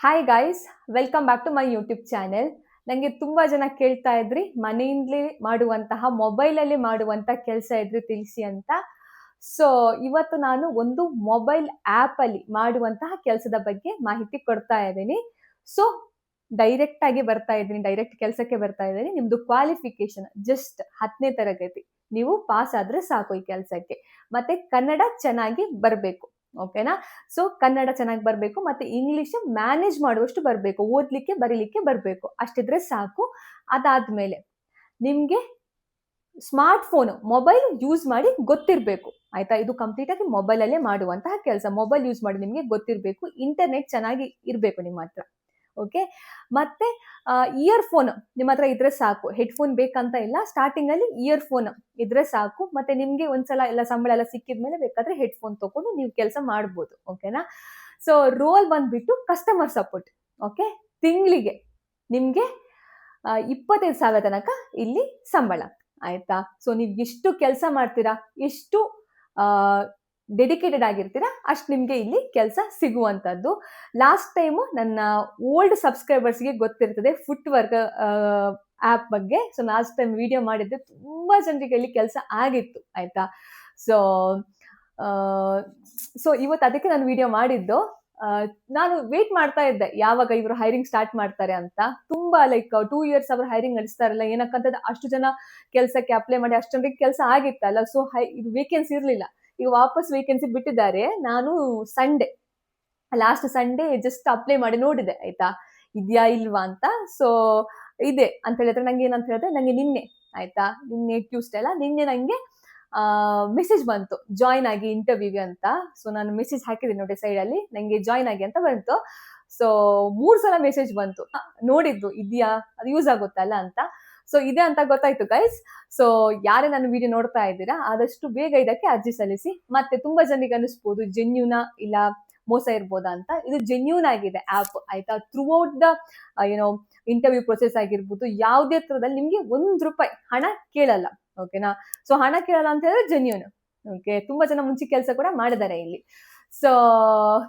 Hi guys, welcome back to my YouTube channel. ನನಗೆ ತುಂಬಾ ಜನ ಕೇಳ್ತಾ ಇದ್ರಿ ಮನೆಯಿಂದಲೇ ಮಾಡುವಂತಹ ಮೊಬೈಲಲ್ಲಿ ಮಾಡುವಂತ ಕೆಲಸ ಇದ್ರೆ ತಿಳಿಸಿ ಅಂತ. ಸೊ ಇವತ್ತು ನಾನು ಒಂದು ಮೊಬೈಲ್ ಆಪ್ ಅಲ್ಲಿ ಮಾಡುವಂತಹ ಕೆಲಸದ ಬಗ್ಗೆ ಮಾಹಿತಿ ಕೊಡ್ತಾ ಇದ್ದೀನಿ. ಸೊ ಡೈರೆಕ್ಟ್ ಆಗಿ ಬರ್ತಾ ಇದ್ದೀನಿ, ಡೈರೆಕ್ಟ್ ಕೆಲಸಕ್ಕೆ ಬರ್ತಾ ಇದ್ದೀನಿ. ನಿಮ್ದು ಕ್ವಾಲಿಫಿಕೇಶನ್ ಜಸ್ಟ್ 10ನೇ ತರಗತಿ ನೀವು ಪಾಸ್ ಆದ್ರೆ ಸಾಕು ಈ ಕೆಲಸಕ್ಕೆ. ಮತ್ತೆ ಕನ್ನಡ ಚೆನ್ನಾಗಿ ಬರಬೇಕು, ಓಕೆನಾ? ಸೊ ಕನ್ನಡ ಚೆನ್ನಾಗಿ ಬರಬೇಕು, ಮತ್ತೆ ಇಂಗ್ಲಿಷ್ ಮ್ಯಾನೇಜ್ ಮಾಡುವಷ್ಟು ಬರಬೇಕು, ಓದ್ಲಿಕ್ಕೆ ಬರೀಲಿಕ್ಕೆ ಬರಬೇಕು, ಅಷ್ಟಿದ್ರೆ ಸಾಕು. ಅದಾದ್ಮೇಲೆ ನಿಮ್ಗೆ ಸ್ಮಾರ್ಟ್ ಫೋನ್ ಮೊಬೈಲ್ ಯೂಸ್ ಮಾಡಿ ಗೊತ್ತಿರಬೇಕು, ಆಯ್ತಾ? ಇದು ಕಂಪ್ಲೀಟ್ ಆಗಿ ಮೊಬೈಲ್ ಅಲ್ಲೇ ಮಾಡುವಂತಹ ಕೆಲಸ. ಮೊಬೈಲ್ ಯೂಸ್ ಮಾಡಿ ನಿಮ್ಗೆ ಗೊತ್ತಿರಬೇಕು, ಇಂಟರ್ನೆಟ್ ಚೆನ್ನಾಗಿ ಇರಬೇಕು ನಿಮ್ಮ ಹತ್ರ, ಓಕೆ? ಮತ್ತೆ ಇಯರ್ ಫೋನ್ ನಿಮ್ಮ ಹತ್ರ ಇದ್ರೆ ಸಾಕು. ಹೆಡ್ಫೋನ್ ಬೇಕಂತ ಇಲ್ಲ, ಸ್ಟಾರ್ಟಿಂಗ್ ಅಲ್ಲಿ ಇಯರ್ ಫೋನ್ ಇದ್ರೆ ಸಾಕು. ಮತ್ತೆ ನಿಮ್ಗೆ ಒಂದ್ಸಲ ಎಲ್ಲ ಸಂಬಳ ಎಲ್ಲ ಸಿಕ್ಕಿದ್ಮೇಲೆ ಬೇಕಾದ್ರೆ ಹೆಡ್ಫೋನ್ ತಗೊಂಡು ನೀವು ಕೆಲಸ ಮಾಡ್ಬೋದು, ಓಕೆನಾ? ಸೊ ರೋಲ್ ಬಂದ್ಬಿಟ್ಟು ಕಸ್ಟಮರ್ ಸಪೋರ್ಟ್, ಓಕೆ? ತಿಂಗಳಿಗೆ ನಿಮ್ಗೆ 25,000 ತನಕ ಇಲ್ಲಿ ಸಂಬಳ, ಆಯ್ತಾ? ಸೊ ನೀವು ಎಷ್ಟು ಕೆಲಸ ಮಾಡ್ತೀರಾ, ಎಷ್ಟು ಡೆಡಿಕೇಟೆಡ್ ಆಗಿರ್ತೀರಾ, ಅಷ್ಟು ನಿಮ್ಗೆ ಇಲ್ಲಿ ಕೆಲಸ ಸಿಗುವಂತದ್ದು. ಲಾಸ್ಟ್ ಟೈಮ್ ನನ್ನ ಓಲ್ಡ್ ಸಬ್ಸ್ಕ್ರೈಬರ್ಸ್ಗೆ ಗೊತ್ತಿರ್ತದೆ ಫುಟ್ ವರ್ಕ್ ಆಪ್ ಬಗ್ಗೆ. ಸೊ ಲಾಸ್ಟ್ ಟೈಮ್ ವಿಡಿಯೋ ಮಾಡಿದ್ದೆ, ತುಂಬಾ ಜನರಿಗೆ ಇಲ್ಲಿ ಕೆಲಸ ಆಗಿತ್ತು, ಆಯ್ತಾ? ಸೊ ಇವತ್ತು ಅದಕ್ಕೆ ನಾನು ವಿಡಿಯೋ ಮಾಡಿದ್ದು. ನಾನು ವೇಟ್ ಮಾಡ್ತಾ ಇದ್ದೆ ಯಾವಾಗ ಇವರು ಹೈರಿಂಗ್ ಸ್ಟಾರ್ಟ್ ಮಾಡ್ತಾರೆ ಅಂತ. ತುಂಬಾ ಲೈಕ್ 2 ಇಯರ್ಸ್ ಅವರು ಹೈರಿಂಗ್ ನಡೆಸ್ತಾರಲ್ಲ, ಏನಕ್ಕಂತಂದ್ರೆ ಅಷ್ಟು ಜನ ಕೆಲಸಕ್ಕೆ ಅಪ್ಲೈ ಮಾಡಿ ಅಷ್ಟು ಜನರಿಗೆ ಕೆಲಸ ಆಗಿತ್ತಲ್ಲ. ಸೊ ಇದು ವೇಕೆನ್ಸಿ ಇರ್ಲಿಲ್ಲ, ಈಗ ವಾಪಸ್ ವೇಕೆನ್ಸಿ ಬಿಟ್ಟಿದ್ದಾರೆ. ನಾನು ಲಾಸ್ಟ್ ಸಂಡೇ ಜಸ್ಟ್ ಅಪ್ಲೈ ಮಾಡಿ ನೋಡಿದೆ, ಆಯ್ತಾ, ಇದೆಯಾ ಇಲ್ವಾ ಅಂತ. ಸೊ ಇದೆ ಅಂತ ಹೇಳಿದ್ರೆ ನಂಗೆ ಏನಂತ ಹೇಳಿದ್ರೆ, ನಂಗೆ ನಿನ್ನೆ, ಆಯ್ತಾ, ನಿನ್ನೆ ಟ್ಯೂಸ್ಡೇ ಅಲ್ಲ, ನಿನ್ನೆ ನಂಗೆ ಮೆಸೇಜ್ ಬಂತು ಜಾಯ್ನ್ ಆಗಿ ಇಂಟರ್ವ್ಯೂಗೆ ಅಂತ. ಸೊ ನಾನು ಮೆಸೇಜ್ ಹಾಕಿದ್ದೀನಿ ನೋಡಿ ಸೈಡ್ ಅಲ್ಲಿ, ನಂಗೆ ಜಾಯ್ನ್ ಆಗಿ ಅಂತ ಬಂತು. ಸೊ 3 ಸಲ ಮೆಸೇಜ್ ಬಂತು, ನೋಡಿದ್ದು ಇದೆಯಾ, ಅದು ಯೂಸ್ ಆಗುತ್ತಲ್ಲ ಅಂತ. ಸೊ ಇದೆ ಅಂತ ಗೊತ್ತಾಯ್ತು ಗೈಸ್. ಸೊ ಯಾರೇ ನನ್ನ ವಿಡಿಯೋ ನೋಡ್ತಾ ಇದ್ದೀರಾ, ಆದಷ್ಟು ಬೇಗ ಇದಕ್ಕೆ ಅರ್ಜಿ ಸಲ್ಲಿಸಿ. ಮತ್ತೆ ತುಂಬಾ ಜನರಿಗೆ ಅನಿಸ್ಬೋದು ಜೆನ್ಯೂನಾ ಇಲ್ಲ ಮೋಸ ಇರ್ಬೋದಾ ಅಂತ. ಇದು ಜೆನ್ಯೂನ್ ಆಗಿದೆ ಆಪ್, ಆಯ್ತಾ? Through out the interview process ಆಗಿರ್ಬೋದು, ಯಾವುದೇ ತರದಲ್ಲಿ ನಿಮ್ಗೆ ₹1 ಹಣ ಕೇಳಲ್ಲ, ಓಕೆನಾ? ಸೊ ಹಣ ಕೇಳಲ್ಲ ಅಂತ ಹೇಳಿದ್ರೆ ಜೆನ್ಯೂನ್, ಓಕೆ? ತುಂಬಾ ಜನ ಮುಂಚೆ ಕೆಲಸ ಕೂಡ ಮಾಡಿದ್ದಾರೆ ಇಲ್ಲಿ. ಸೊ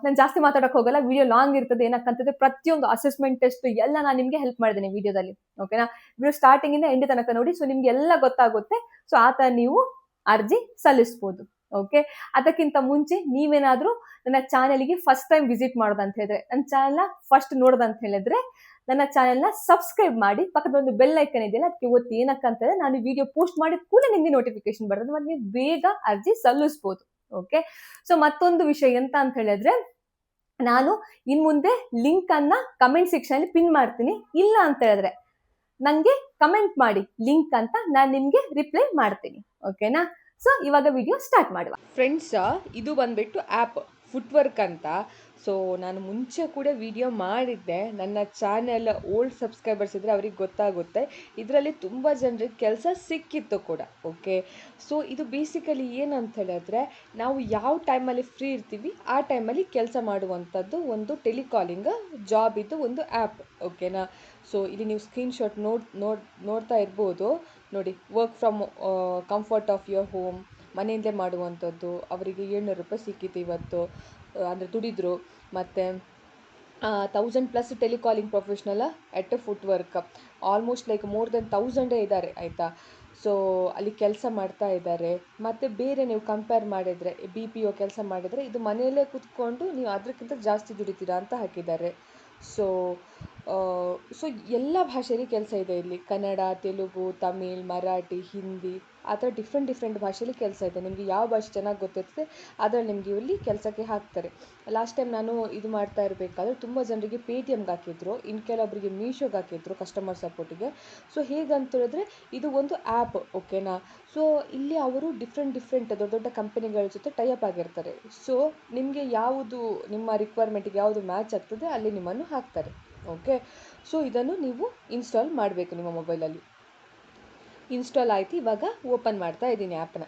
ನಾನು ಜಾಸ್ತಿ ಮಾತಾಡಕ್ ಹೋಗಲ್ಲ, ವಿಡಿಯೋ ಲಾಂಗ್ ಇರ್ತದೆ. ಏನಕ್ಕಂತಂದ್ರೆ ಪ್ರತಿಯೊಂದು ಅಸೆಸ್ಮೆಂಟ್ ಟೆಸ್ಟ್ ಎಲ್ಲ ನಾನು ನಿಮ್ಗೆ ಹೆಲ್ಪ್ ಮಾಡಿದ್ದೇನೆ ವಿಡಿಯೋದಲ್ಲಿ, ಓಕೆನಾ? ವಿಡಿಯೋ ಸ್ಟಾರ್ಟಿಂಗ್ ಇಂದ ಎಂಡ್ ತನಕ ನೋಡಿ, ಸೊ ನಿಮ್ಗೆ ಎಲ್ಲ ಗೊತ್ತಾಗುತ್ತೆ. ಸೊ ಆತರ ನೀವು ಅರ್ಜಿ ಸಲ್ಲಿಸಬಹುದು, ಓಕೆ? ಅದಕ್ಕಿಂತ ಮುಂಚೆ ನೀವೇನಾದ್ರೂ ನನ್ನ ಚಾನೆಲ್ಗೆ ಫಸ್ಟ್ ಟೈಮ್ ವಿಸಿಟ್ ಮಾಡೋದಂತ ಹೇಳಿದ್ರೆ, ನನ್ನ ಚಾನೆಲ್ನ ಫಸ್ಟ್ ನೋಡೋದಂತ ಹೇಳಿದ್ರೆ, ನನ್ನ ಚಾನೆಲ್ನ ಸಬ್ಸ್ಕ್ರೈಬ್ ಮಾಡಿ, ಪಕ್ಕದ ಒಂದು ಬೆಲ್ ಐಕನ್ ಇದೆಯಲ್ಲ ಅದಕ್ಕೆ ಒತ್ತಿ. ಏನಕ್ಕಂತಂದ್ರೆ ನಾನು ವಿಡಿಯೋ ಪೋಸ್ಟ್ ಮಾಡಿದ ಕೂಡ ನಿಮ್ಗೆ ನೋಟಿಫಿಕೇಶನ್ ಬರ್ತದೆ, ಮತ್ತೆ ನೀವು ಬೇಗ ಅರ್ಜಿ ಸಲ್ಲಿಸಬಹುದು, ಓಕೆ? ಸೊ ಮತ್ತೊಂದು ವಿಷಯ ಎಂತ ಅಂತ ಹೇಳಿದ್ರೆ, ನಾನು ಇನ್ ಮುಂದೆ ಲಿಂಕ್ ಅನ್ನ ಕಮೆಂಟ್ ಸೆಕ್ಷನ್ ಅಲ್ಲಿ ಪಿನ್ ಮಾಡ್ತೀನಿ. ಇಲ್ಲ ಅಂತ ಹೇಳಿದ್ರೆ ನಂಗೆ ಕಮೆಂಟ್ ಮಾಡಿ ಲಿಂಕ್ ಅಂತ, ನಾನು ನಿಮ್ಗೆ ರಿಪ್ಲೈ ಮಾಡ್ತೀನಿ, ಓಕೆನಾ? ಸೊ ಇವಾಗ ವಿಡಿಯೋ ಸ್ಟಾರ್ಟ್ ಮಾಡುವ ಫ್ರೆಂಡ್ಸ್. ಇದು ಬಂದ್ಬಿಟ್ಟು ಆ್ಯಪ್ ಫುಟ್ವರ್ಕ್ ಅಂತ. ಸೊ ನಾನು ಮುಂಚೆ ಕೂಡ ವಿಡಿಯೋ ಮಾಡಿದ್ದೆ. ನನ್ನ ಚಾನೆಲ್ ಓಲ್ಡ್ ಸಬ್ಸ್ಕ್ರೈಬರ್ಸ್ ಇದ್ದರೆ ಅವ್ರಿಗೆ ಗೊತ್ತಾಗುತ್ತೆ. ಇದರಲ್ಲಿ ತುಂಬ ಜನರಿಗೆ ಕೆಲಸ ಸಿಕ್ಕಿತ್ತು ಕೂಡ, ಓಕೆ? ಸೊ ಇದು ಬೇಸಿಕಲಿ ಏನಂತ ಹೇಳಿದ್ರೆ, ನಾವು ಯಾವ ಟೈಮಲ್ಲಿ ಫ್ರೀ ಇರ್ತೀವಿ ಆ ಟೈಮಲ್ಲಿ ಕೆಲಸ ಮಾಡುವಂಥದ್ದು ಒಂದು ಟೆಲಿಕಾಲಿಂಗ್ ಜಾಬ್ ಇದು ಒಂದು ಆ್ಯಪ್, ಓಕೆನಾ? ಸೊ ಇಲ್ಲಿ ನೀವು ಸ್ಕ್ರೀನ್ಶಾಟ್ ನೋಡ್ತಾ ಇರ್ಬೋದು ನೋಡಿ. Work from comfort of your home, ಮನೆಯಿಂದಲೇ ಮಾಡುವಂಥದ್ದು. ಅವರಿಗೆ ₹700 ಸಿಕ್ಕಿತ್ತು ಇವತ್ತು, ಅಂದರೆ ದುಡಿದ್ರು. ಮತ್ತು 1000+ telecalling professional at foot work, almost like more than 1000 ಇದ್ದಾರೆ, ಆಯಿತಾ? ಸೊ ಅಲ್ಲಿ ಕೆಲಸ ಮಾಡ್ತಾ ಇದ್ದಾರೆ. ಮತ್ತು ಬೇರೆ ನೀವು ಕಂಪೇರ್ ಮಾಡಿದರೆ BPO ಕೆಲಸ ಮಾಡಿದರೆ ಇದು ಮನೆಯಲ್ಲೇ ಕೂತ್ಕೊಂಡು ನೀವು ಅದಕ್ಕಿಂತ ಜಾಸ್ತಿ ದುಡಿತೀರಾ ಅಂತ ಹಾಕಿದ್ದಾರೆ. ಸೊ ಎಲ್ಲ ಭಾಷೆಯಲ್ಲಿ ಕೆಲಸ ಇದೆ ಇಲ್ಲಿ. ಕನ್ನಡ, ತೆಲುಗು, ತಮಿಳ್, ಮರಾಠಿ, ಹಿಂದಿ, ಆ ಥರ ಡಿಫ್ರೆಂಟ್ ಭಾಷೆಯಲ್ಲಿ ಕೆಲಸ ಇದೆ. ನಿಮಗೆ ಯಾವ ಭಾಷೆ ಚೆನ್ನಾಗಿ ಗೊತ್ತಿರ್ತದೆ ಅದರಲ್ಲಿ ನಿಮಗೆ ಇಲ್ಲಿ ಕೆಲಸಕ್ಕೆ ಹಾಕ್ತಾರೆ. ಲಾಸ್ಟ್ ಟೈಮ್ ನಾನು ಇದು ಮಾಡ್ತಾ ಇರಬೇಕಾದ್ರೆ ತುಂಬ ಜನರಿಗೆ ಪೇಟಿಎಮ್ಗೆ ಹಾಕಿದ್ರು, ಇನ್ನು ಕೆಲವೊಬ್ಬರಿಗೆ ಮೀಶೋಗೆ ಹಾಕಿದ್ರು ಕಸ್ಟಮರ್ ಸಪೋರ್ಟಿಗೆ. ಸೊ ಹೇಗಂತ ಹೇಳಿದ್ರೆ ಇದು ಒಂದು ಆ್ಯಪ್, ಓಕೆನಾ? ಸೊ ಇಲ್ಲಿ ಅವರು ಡಿಫ್ರೆಂಟ್ ದೊಡ್ಡ ದೊಡ್ಡ ಕಂಪನಿಗಳ ಜೊತೆ ಟೈಅಪ್ ಆಗಿರ್ತಾರೆ. ಸೊ ನಿಮಗೆ ಯಾವುದು ನಿಮ್ಮ ರಿಕ್ವೈರ್ಮೆಂಟಿಗೆ ಯಾವುದು ಮ್ಯಾಚ್ ಆಗ್ತದೆ ಅಲ್ಲಿ ನಿಮ್ಮನ್ನು ಹಾಕ್ತಾರೆ, ಓಕೆ? ಸೊ ಇದನ್ನು ನೀವು ಇನ್ಸ್ಟಾಲ್ ಮಾಡಬೇಕು ನಿಮ್ಮ ಮೊಬೈಲಲ್ಲಿ. ಇನ್ಸ್ಟಾಲ್ ಆಯಿತು, ಇವಾಗ ಓಪನ್ ಮಾಡ್ತಾ ಇದ್ದೀನಿ ಆ್ಯಪ್ನ.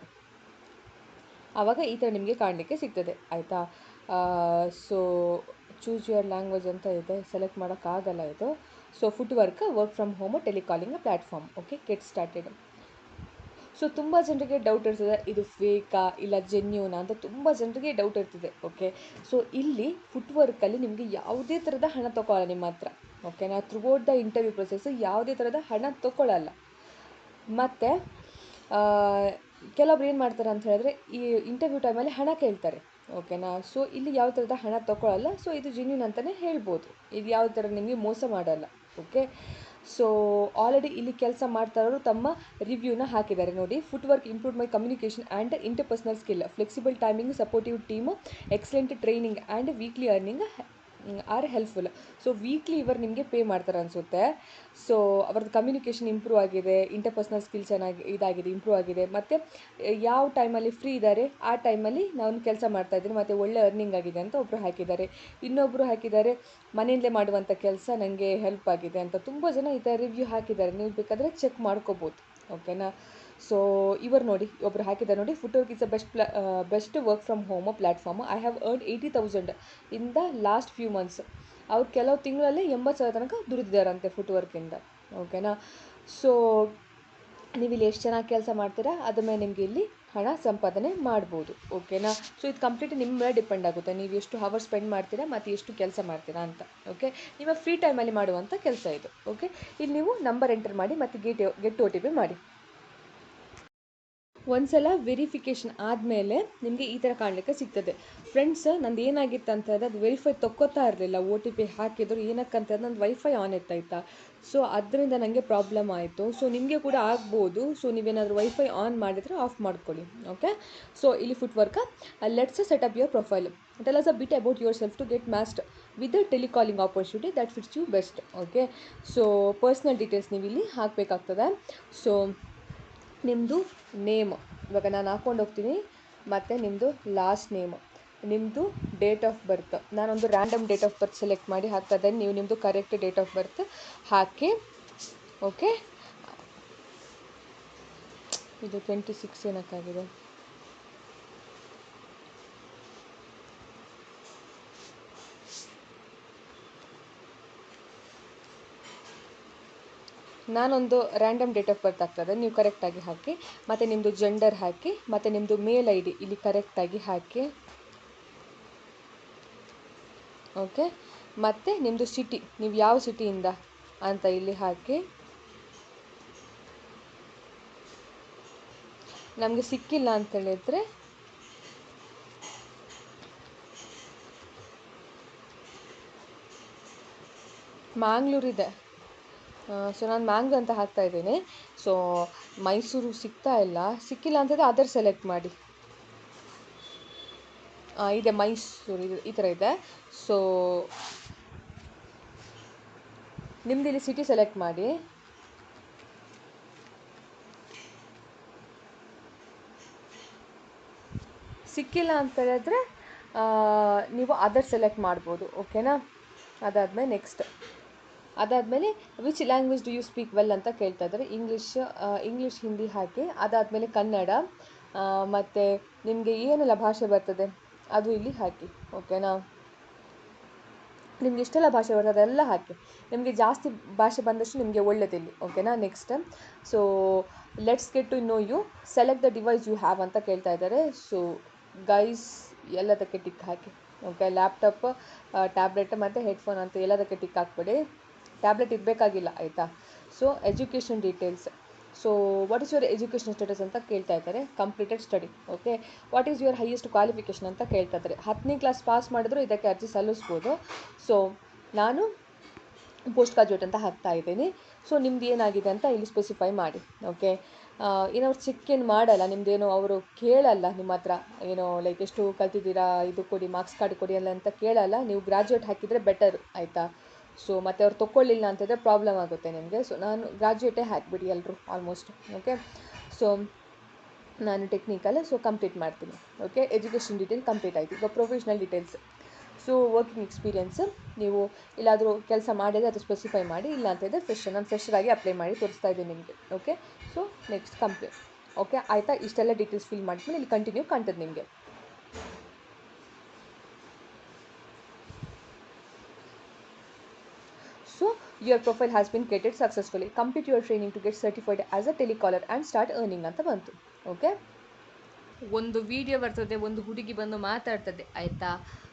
ಆವಾಗ ಈ ಥರ ನಿಮಗೆ ಕಾಣಲಿಕ್ಕೆ ಸಿಗ್ತದೆ, ಆಯಿತಾ? ಸೊ ಚೂಸ್ ಯುವರ್ ಲ್ಯಾಂಗ್ವೇಜ್ ಅಂತ ಇದೆ, ಸೆಲೆಕ್ಟ್ ಮಾಡೋಕ್ಕಾಗಲ್ಲ ಇದು. So foot work from home telecalling platform, okay? Get started. So so ತುಂಬ ಜನರಿಗೆ ಡೌಟ್ ಇರ್ತದೆ, ಇದು ಫೇಕಾ ಇಲ್ಲ ಜೆನ್ಯೂನಾ ಅಂತ ತುಂಬ ಜನರಿಗೆ ಡೌಟ್ ಇರ್ತದೆ. ಓಕೆ, ಸೊ ಇಲ್ಲಿ ಫುಟ್ವರ್ಕಲ್ಲಿ ನಿಮಗೆ ಯಾವುದೇ ಥರದ ಹಣ ತೊಗೊಳ್ಳಲ್ಲ ನಿಮ್ಮ ಹತ್ರ. ಓಕೆನಾ, ಥ್ರೂಔಟ್ ದ ಇಂಟರ್ವ್ಯೂ ಪ್ರೊಸೆಸ್ಸು ಯಾವುದೇ ಥರದ ಹಣ ತೊಗೊಳ್ಳಲ್ಲ. ಮತ್ತು ಕೆಲವೊಬ್ರು ಏನು ಮಾಡ್ತಾರೆ ಅಂತ ಹೇಳಿದ್ರೆ, ಈ ಇಂಟರ್ವ್ಯೂ ಟೈಮಲ್ಲಿ ಹಣ ಕೇಳ್ತಾರೆ. ಓಕೆನಾ, ಸೊ ಇಲ್ಲಿ ಯಾವ ಥರದ ಹಣ ತೊಗೊಳ್ಳಲ್ಲ. ಸೊ ಇದು ಜೆನ್ಯೂನ್ ಅಂತಲೇ ಹೇಳ್ಬೋದು. ಇದು ಯಾವ ಥರ ನಿಮಗೆ ಮೋಸ ಮಾಡಲ್ಲ. ಓಕೆ, ಸೊ ಆಲ್ರೆಡಿ ಇಲ್ಲಿ ಕೆಲಸ ಮಾಡ್ತಾ ಇರೋರು ತಮ್ಮ ರಿವ್ಯೂನ ಹಾಕಿದ್ದಾರೆ ನೋಡಿ. Footwork improve my communication and interpersonal skill, flexible timing, supportive team, excellent training and weekly earning are helpful. So weekly ಇವರು ನಿಮಗೆ ಪೇ ಮಾಡ್ತಾರೆ ಅನಿಸುತ್ತೆ. ಸೊ ಅವ್ರದ್ದು ಕಮ್ಯುನಿಕೇಷನ್ ಇಂಪ್ರೂವ್ ಆಗಿದೆ, ಇಂಟರ್ಪರ್ಸನಲ್ ಸ್ಕಿಲ್ ಚೆನ್ನಾಗಿ ಇಂಪ್ರೂವ್ ಆಗಿದೆ, ಮತ್ತು ಯಾವ ಟೈಮಲ್ಲಿ ಫ್ರೀ ಇದ್ದಾರೆ ಆ ಟೈಮಲ್ಲಿ ನಾನು ಕೆಲಸ ಮಾಡ್ತಾಯಿದ್ದೀನಿ ಮತ್ತು ಒಳ್ಳೆ ಅರ್ನಿಂಗ್ ಆಗಿದೆ ಅಂತ ಒಬ್ಬರು ಹಾಕಿದ್ದಾರೆ. ಇನ್ನೊಬ್ಬರು ಹಾಕಿದ್ದಾರೆ, ಮನೆಯಲ್ಲೇ ಮಾಡುವಂಥ ಕೆಲಸ ನನಗೆ ಹೆಲ್ಪ್ ಆಗಿದೆ ಅಂತ. ತುಂಬ ಜನ ಈ ಥರ ರಿವ್ಯೂ ಹಾಕಿದ್ದಾರೆ, ನೀವು ಬೇಕಾದರೆ ಚೆಕ್ ಮಾಡ್ಕೋಬೋದು. ಓಕೆನಾ, ಸೊ ಇವರು ನೋಡಿ, ಒಬ್ಬರು ಹಾಕಿದ್ದಾರೆ ನೋಡಿ, Footwork is a best work from home platform. I have earn 80,000 in the last few months. ಅವ್ರು ಕೆಲವು ತಿಂಗಳಲ್ಲಿ 80,000 ತನಕ ದುಡಿದಿದ್ದಾರಂತೆ ಫುಟ್ವರ್ಕಿಂದ. ಓಕೆನಾ, ಸೊ ನೀವಿಲ್ಲಿ ಎಷ್ಟು ಚೆನ್ನಾಗಿ ಕೆಲಸ ಮಾಡ್ತೀರಾ ಅದ್ರ ಮೇಲೆ ನಿಮಗೆ ಇಲ್ಲಿ ಹಣ ಸಂಪಾದನೆ ಮಾಡ್ಬೋದು. ಓಕೆನಾ, ಸೊ ಇದು ಕಂಪ್ಲೀಟ್ ನಿಮ್ಮ ಮೇಲೆ ಡಿಪೆಂಡ್ ಆಗುತ್ತೆ, ನೀವು ಎಷ್ಟು ಅವರ್ ಸ್ಪೆಂಡ್ ಮಾಡ್ತೀರಾ ಮತ್ತು ಎಷ್ಟು ಕೆಲಸ ಮಾಡ್ತೀರಾ ಅಂತ. ಓಕೆ, ನಿಮ್ಮ ಫ್ರೀ ಟೈಮಲ್ಲಿ ಮಾಡುವಂಥ ಕೆಲಸ ಇದು. ಓಕೆ, ಇಲ್ಲಿ ನೀವು ನಂಬರ್ ಎಂಟರ್ ಮಾಡಿ ಮತ್ತು ಗೆಟ್ OTP ಮಾಡಿ. ಒಂದ್ಸಲ ವೆರಿಫಿಕೇಷನ್ ಆದಮೇಲೆ ನಿಮಗೆ ಈ ಥರ ಕಾಣಲಿಕ್ಕೆ ಸಿಗ್ತದೆ. ಫ್ರೆಂಡ್ಸ್, ನಂದು ಏನಾಗಿತ್ತು ಅಂತ ಹೇಳಿದ್ರೆ, ಅದು ವೆರಿಫೈ ತೊಗೋತಾ ಇರಲಿಲ್ಲ. OTP ಹಾಕಿದ್ರು ಏನಕ್ಕಂತ ನಂದು ವೈಫೈ ಆನ್ ಇತ್ತಾಯ್ತಾ. ಸೊ ಅದರಿಂದ ನನಗೆ ಪ್ರಾಬ್ಲಮ್ ಆಯಿತು. ಸೊ ನಿಮಗೆ ಕೂಡ ಆಗ್ಬೋದು. ಸೊ ನೀವೇನಾದರೂ ವೈಫೈ ಆನ್ ಮಾಡಿದರೆ ಆಫ್ ಮಾಡ್ಕೊಳ್ಳಿ. ಓಕೆ, ಸೊ ಇಲ್ಲಿ Footwork let's set up your profile. Tell us a bit about yourself to get matched with the telecalling opportunity that fits you best. Okay, so personal details ನೀವು ಇಲ್ಲಿ ಹಾಕಬೇಕಾಗ್ತದೆ. So ನಿಮ್ಮದು name ಇವಾಗ ನಾನು ಹಾಕ್ಕೊಂಡು ಹೋಗ್ತೀನಿ, ಮತ್ತು ನಿಮ್ಮದು ಲಾಸ್ಟ್ ನೇಮ್, ನಿಮ್ಮದು ಡೇಟ್ ಆಫ್ ಬರ್ತ್. ನಾನೊಂದು random date of birth select ಮಾಡಿ ಹಾಕ್ತಾ ಇದ್ದೇನೆ. ನೀವು ನಿಮ್ಮದು correct date of birth hockey. Okay, ಇದು 26 ಏನಕ್ಕಾಗಿದೆ. ನಾನೊಂದು ರ್ಯಾಂಡಮ್ ಡೇಟ್ ಆಫ್ ಬರ್ತ್ ಆಗ್ತದೆ, ನೀವು ಕರೆಕ್ಟಾಗಿ ಹಾಕಿ. ಮತ್ತು ನಿಮ್ಮದು ಜೆಂಡರ್ ಹಾಕಿ, ಮತ್ತು ನಿಮ್ಮದು ಮೇಲ್ ID ಇಲ್ಲಿ ಕರೆಕ್ಟಾಗಿ ಹಾಕಿ. ಓಕೆ, ಮತ್ತು ನಿಮ್ಮದು ಸಿಟಿ, ನೀವು ಯಾವ ಸಿಟಿಯಿಂದ ಅಂತ ಇಲ್ಲಿ ಹಾಕಿ. ನಮಗೆ ಸಿಕ್ಕಿಲ್ಲ ಅಂತ ಹೇಳಿದರೆ ಮ್ಯಾಂಗ್ಳೂರಿದೆ. ಸೊ ನಾನು ಮ್ಯಾಂಗ್ಳೂರ್ ಅಂತ ಹಾಕ್ತಾ ಇದ್ದೀನಿ. ಸೊ ಮೈಸೂರು ಸಿಕ್ಕಿಲ್ಲ ಅಂತಂದರೆ ಅದರ್ ಸೆಲೆಕ್ಟ್ ಮಾಡಿ. ಇದೆ ಮೈಸೂರು, ಇದು ಈ ಥರ ಇದೆ. ಸೊ ನಿಮ್ದು ಇಲ್ಲಿ ಸಿಟಿ ಸೆಲೆಕ್ಟ್ ಮಾಡಿ. ಸಿಕ್ಕಿಲ್ಲ ಅಂತ ಹೇಳಿದ್ರೆ ನೀವು ಅದರ್ ಸೆಲೆಕ್ಟ್ ಮಾಡ್ಬೋದು. ಓಕೆನಾ, ಅದಾದಮೇಲೆ ನೆಕ್ಸ್ಟ್, ಅದಾದಮೇಲೆ which language do you speak well ಅಂತ ಕೇಳ್ತಾ ಇದ್ದಾರೆ. ಇಂಗ್ಲೀಷ್ ಹಿಂದಿ ಹಾಕಿ. ಅದಾದಮೇಲೆ ಕನ್ನಡ, ಮತ್ತು ನಿಮಗೆ ಏನೆಲ್ಲ ಭಾಷೆ ಬರ್ತದೆ ಅದು ಇಲ್ಲಿ ಹಾಕಿ. ಓಕೆನಾ, ನಿಮ್ಗೆ ಇಷ್ಟೆಲ್ಲ ಭಾಷೆ ಬರ್ತದೆ ಅದೆಲ್ಲ ಹಾಕಿ. ನಿಮಗೆ ಜಾಸ್ತಿ ಭಾಷೆ ಬಂದಷ್ಟು ನಿಮಗೆ ಒಳ್ಳೆದಿಲ್ಲಿ. ಓಕೆನಾ, next, so let's get to know you, select the device you have ಅಂತ ಕೇಳ್ತಾ ಇದ್ದಾರೆ. ಸೊ ಗೈಸ್ ಎಲ್ಲದಕ್ಕೆ ಟಿಕ್ ಹಾಕಿ. ಓಕೆ, ಲ್ಯಾಪ್ಟಾಪ್, ಟ್ಯಾಬ್ಲೆಟ್ ಮತ್ತು ಹೆಡ್ಫೋನ್ ಅಂತ ಎಲ್ಲದಕ್ಕೆ ಟಿಕ್ ಹಾಕ್ಬೇಡಿ. ಟ್ಯಾಬ್ಲೆಟ್ ಇರಬೇಕಾಗಿಲ್ಲ, ಆಯಿತಾ. So education details, so what is your education status ಅಂತ ಕೇಳ್ತಾ ಇದ್ದಾರೆ. Completed study. Okay, what is your highest qualification ಅಂತ ಕೇಳ್ತಾ ಇದ್ದಾರೆ. 10ನೇ ಕ್ಲಾಸ್ ಪಾಸ್ ಮಾಡಿದ್ರು ಇದಕ್ಕೆ ಅರ್ಜಿ ಸಲ್ಲಿಸ್ಬೋದು. ಸೊ ನಾನು ಪೋಸ್ಟ್ ಗ್ರಾಜುಯೇಟ್ ಅಂತ ಹಾಕ್ತಾ ಇದ್ದೀನಿ. ಸೊ ನಿಮ್ದು ಏನಾಗಿದೆ ಅಂತ ಇಲ್ಲಿ ಸ್ಪೆಸಿಫೈ ಮಾಡಿ. ಓಕೆ, ಏನೋ ಚೆಕ್ ಏನು ಮಾಡಲ್ಲ, ನಿಮ್ಮದೇನೋ ಅವರು ಕೇಳಲ್ಲ ನಿಮ್ಮ ಹತ್ರ, ಏನೋ ಲೈಕ್ ಎಷ್ಟು ಕಲ್ತಿದ್ದೀರಾ, ಇದು ಕೊಡಿ, ಮಾರ್ಕ್ಸ್ ಕಾರ್ಡ್ ಕೊಡಿ ಅಲ್ಲ ಅಂತ ಕೇಳಲ್ಲ. ನೀವು ಗ್ರಾಜುಯೇಟ್ ಹಾಕಿದರೆ ಬೆಟರು, ಆಯಿತಾ. ಸೊ ಮತ್ತು ಅವ್ರು ತೊಗೊಳ್ಳಿಲ್ಲ ಅಂತಂದರೆ ಪ್ರಾಬ್ಲಮ್ ಆಗುತ್ತೆ ನಿಮಗೆ. ಸೊ ನಾನು ಗ್ರಾಜುಯೇಟೇ ಹಾಕಿಬಿಡಿ ಎಲ್ಲರೂ ಆಲ್ಮೋಸ್ಟ್. ಓಕೆ, ಸೊ ನಾನು ಟೆಕ್ನಿಕಲ್, ಸೊ ಕಂಪ್ಲೀಟ್ ಮಾಡ್ತೀನಿ. ಓಕೆ, ಎಜುಕೇಷನ್ ಡೀಟೇಲ್ ಕಂಪ್ಲೀಟ್ ಆಯಿತು. ಈಗ professional details, so working experience, ನೀವು ಎಲ್ಲಾದರೂ ಕೆಲಸ ಮಾಡಿದರೆ ಅದು ಸ್ಪೆಸಿಫೈ ಮಾಡಿ. ಇಲ್ಲ ಅಂತಂದರೆ ನಾನು ಫ್ರೆಶರಾಗಿ ಅಪ್ಲೈ ಮಾಡಿ ತೋರಿಸ್ತಾ ಇದ್ದೀನಿ ನಿಮಗೆ. Okay, so next complete. Okay, ಆಯಿತಾ. ಇಷ್ಟೆಲ್ಲ ಡೀಟೇಲ್ಸ್ ಫಿಲ್ ಮಾಡಿದ್ಮೇಲೆ ಇಲ್ಲಿ ಕಂಟಿನ್ಯೂ ಕಾಣ್ತದೆ ನಿಮಗೆ. So your profile has been created successfully, complete your training to get certified as a telecaller and start earning ಅಂತ ಬಂತು. ಓಕೆ, ಒಂದು ವಿಡಿಯೋ ಬರ್ತದೆ, ಒಂದು ಹುಡುಗಿ ಬಂದು ಮಾತಾಡ್ತದೆ ಆಯಿತಾ.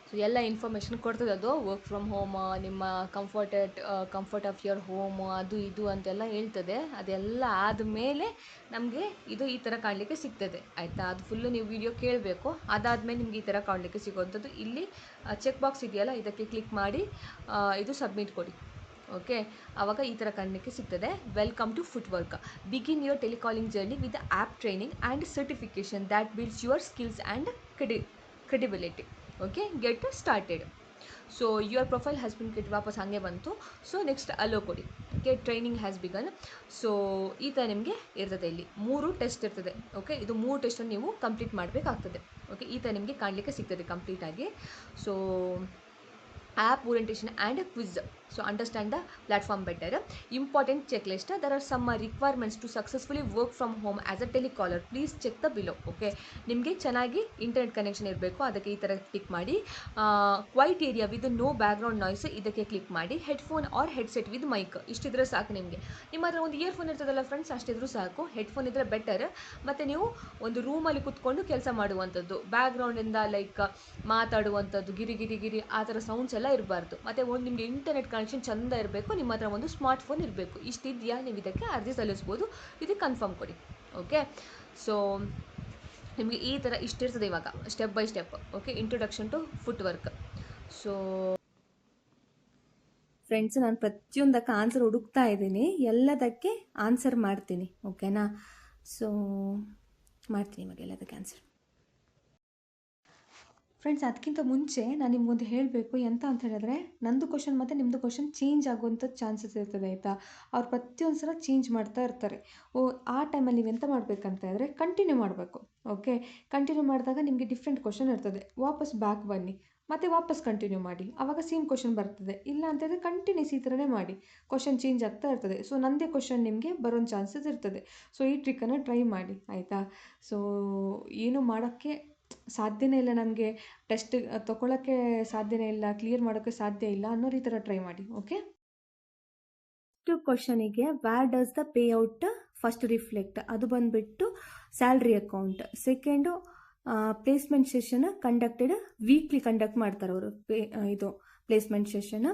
ಸೊ ಎಲ್ಲ ಇನ್ಫಾರ್ಮೇಷನ್ ಕೊಡ್ತದೆ, ಅದು ವರ್ಕ್ ಫ್ರಮ್ ಹೋಮ್, ನಿಮ್ಮ ಕಂಫರ್ಟ್ ಆಫ್ ಯುವರ್ ಹೋಮ್, ಅದು ಇದು ಅಂತೆಲ್ಲ ಹೇಳ್ತದೆ. ಅದೆಲ್ಲ ಆದಮೇಲೆ ನಮಗೆ ಇದು ಈ ಥರ ಕಾಣಲಿಕ್ಕೆ ಸಿಗ್ತದೆ ಆಯಿತಾ. ಅದು ಫುಲ್ಲು ನೀವು ವಿಡಿಯೋ ಕೇಳಬೇಕು, ಅದಾದಮೇಲೆ ನಿಮಗೆ ಈ ಥರ ಕಾಣಲಿಕ್ಕೆ ಸಿಗೋವಂಥದ್ದು. ಇಲ್ಲಿ ಚೆಕ್ ಬಾಕ್ಸ್ ಇದೆಯಲ್ಲ, ಇದಕ್ಕೆ ಕ್ಲಿಕ್ ಮಾಡಿ ಇದು ಸಬ್ಮಿಟ್ ಕೊಡಿ. ಓಕೆ, ಆವಾಗ ಈ ಥರ ಕಾಣಲಿಕ್ಕೆ ಸಿಗ್ತದೆ. Welcome to foot Work, begin your telecalling journey with the app training and certification that builds your skills and credibility. Okay, get started. So your profile has been created, ವಾಪಸ್ ಹಾಗೆ ಬಂತು. So next allow ಕೊಡಿ. Okay, training has begun. So ಈ ಥರ ನಿಮಗೆ ಇರ್ತದೆ, ಇಲ್ಲಿ 3 test ಇರ್ತದೆ. ಓಕೆ, ಇದು 3 ಟೆಸ್ಟನ್ನು ನೀವು ಕಂಪ್ಲೀಟ್ ಮಾಡಬೇಕಾಗ್ತದೆ. ಓಕೆ, ಈ ಥರ ನಿಮಗೆ ಕಾಣಲಿಕ್ಕೆ ಸಿಗ್ತದೆ ಕಂಪ್ಲೀಟಾಗಿ. So app orientation and quiz, so understand the platform better. Important checklist, there are some requirements to successfully work from home as a telecaller, please check the below. Okay, ನಿಮಗೆ ಚೆನ್ನಾಗಿ internet connection ಇರಬೇಕು, ಅದಕ್ಕೆ ಈ ಥರ click ಮಾಡಿ. Quiet area with no background noise, ಇದಕ್ಕೆ click ಮಾಡಿ. Headphone or headset with mic, ಇಷ್ಟಿದ್ರೆ ಸಾಕು ನಿಮಗೆ. ನಿಮ್ಮ ಹತ್ರ ಒಂದು ಇಯರ್ಫೋನ್ ಇರ್ತದಲ್ಲ ಫ್ರೆಂಡ್ಸ್, ಅಷ್ಟಿದ್ರೂ ಸಾಕು. ಹೆಡ್ಫೋನ್ ಇದ್ದರೆ ಬೆಟರ್. ಮತ್ತು ನೀವು ಒಂದು ರೂಮಲ್ಲಿ ಕೂತ್ಕೊಂಡು ಕೆಲಸ ಮಾಡುವಂಥದ್ದು, ಬ್ಯಾಕ್ಗ್ರೌಂಡಿಂದ ಲೈಕ್ ಮಾತಾಡುವಂಥದ್ದು, ಗಿರಿ ಆ ಥರ ಸೌಂಡ್ಸ್ ಎಲ್ಲ ಇರಬಾರ್ದು. ಮತ್ತು ಒಂದು ನಿಮಗೆ ಇಂಟರ್ನೆಟ್ ಕನೆಕ್ಷನ್ ಚೆಂದ ಇರಬೇಕು, ನಿಮ್ಮ ಹತ್ರ ಒಂದು ಸ್ಮಾರ್ಟ್ ಫೋನ್ ಇರಬೇಕು. ಇಷ್ಟಿದೆಯಾ, ನೀವು ಇದಕ್ಕೆ ಅರ್ಜಿ ಸಲ್ಲಿಸ್ಬೋದು. ಇದಕ್ಕೆ ಕನ್ಫರ್ಮ್ ಕೊಡಿ. ಓಕೆ, ಸೊ ನಿಮಗೆ ಈ ಥರ ಇಷ್ಟಿರ್ತದೆ ಇವಾಗ step by step. Okay, introduction to foot Work. So friends, ನಾನು ಪ್ರತಿಯೊಂದಕ್ಕೆ ಆನ್ಸರ್ ಹುಡುಕ್ತಾ ಇದ್ದೀನಿ, ಎಲ್ಲದಕ್ಕೆ ಆನ್ಸರ್ ಮಾಡ್ತೀನಿ. ಓಕೆನಾ? ಸೊ ಮಾಡ್ತೀನಿ ಇವಾಗ ಎಲ್ಲದಕ್ಕೆ ಆನ್ಸರ್. ಫ್ರೆಂಡ್ಸ್, ಅದಕ್ಕಿಂತ ಮುಂಚೆ ನಾನು ನಿಮ್ಗೊಂದು ಹೇಳಬೇಕು. ಎಂತ ಅಂತ ಹೇಳಿದ್ರೆ, ನಂದು ಕ್ವಶನ್ ಮತ್ತು ನಿಮ್ಮದು ಕ್ವಶನ್ ಚೇಂಜ್ ಆಗುವಂಥದ್ದು ಚಾನ್ಸಸ್ ಇರ್ತದೆ ಆಯಿತಾ. ಅವ್ರು ಪ್ರತಿಯೊಂದು ಸಲ ಚೇಂಜ್ ಮಾಡ್ತಾ ಇರ್ತಾರೆ. ಆ ಟೈಮಲ್ಲಿ ನೀವೆಂತ ಮಾಡಬೇಕಂತ ಹೇಳಿದ್ರೆ ಕಂಟಿನ್ಯೂ ಮಾಡಬೇಕು. ಓಕೆ, ಕಂಟಿನ್ಯೂ ಮಾಡಿದಾಗ ನಿಮಗೆ ಡಿಫ್ರೆಂಟ್ ಕ್ವಶನ್ ಇರ್ತದೆ, ವಾಪಸ್ ಬ್ಯಾಕ್ ಬನ್ನಿ, ಮತ್ತು ವಾಪಸ್ ಕಂಟಿನ್ಯೂ ಮಾಡಿ, ಆವಾಗ ಸೇಮ್ ಕ್ವಶನ್ ಬರ್ತದೆ. ಇಲ್ಲ ಅಂತ ಹೇಳಿದ್ರೆ ಕಂಟಿನ್ಯೂಸ್ ಈ ಥರನೇ ಮಾಡಿ, ಕ್ವಶನ್ ಚೇಂಜ್ ಆಗ್ತಾ ಇರ್ತದೆ. ಸೊ ನನ್ನದೇ ಕ್ವಶನ್ ನಿಮಗೆ ಬರೋ ಚಾನ್ಸಸ್ ಇರ್ತದೆ. ಸೊ ಈ ಟ್ರಿಕ್ಕನ್ನು ಟ್ರೈ ಮಾಡಿ ಆಯಿತಾ. ಸೊ ಏನು ಮಾಡೋಕ್ಕೆ ಸಾಧ್ಯನೇ ಇಲ್ಲ, ನಮಗೆ ಟೆಸ್ಟ್ ತೊಗೊಳಕ್ಕೆ ಸಾಧ್ಯನೇ ಇಲ್ಲ, ಕ್ಲಿಯರ್ ಮಾಡೋಕ್ಕೆ ಸಾಧ್ಯ ಇಲ್ಲ ಅನ್ನೋರು ಈ ಥರ ಟ್ರೈ ಮಾಡಿ. ಓಕೆ, ಕ್ವಶನಿಗೆ where does the pay out first reflect, ಅದು ಬಂದುಬಿಟ್ಟು salary account. Second placement session conducted weekly conduct ಮಾಡ್ತಾರೆ ಅವರು, ಇದು ಪ್ಲೇಸ್ಮೆಂಟ್ ಸೆಷನ್.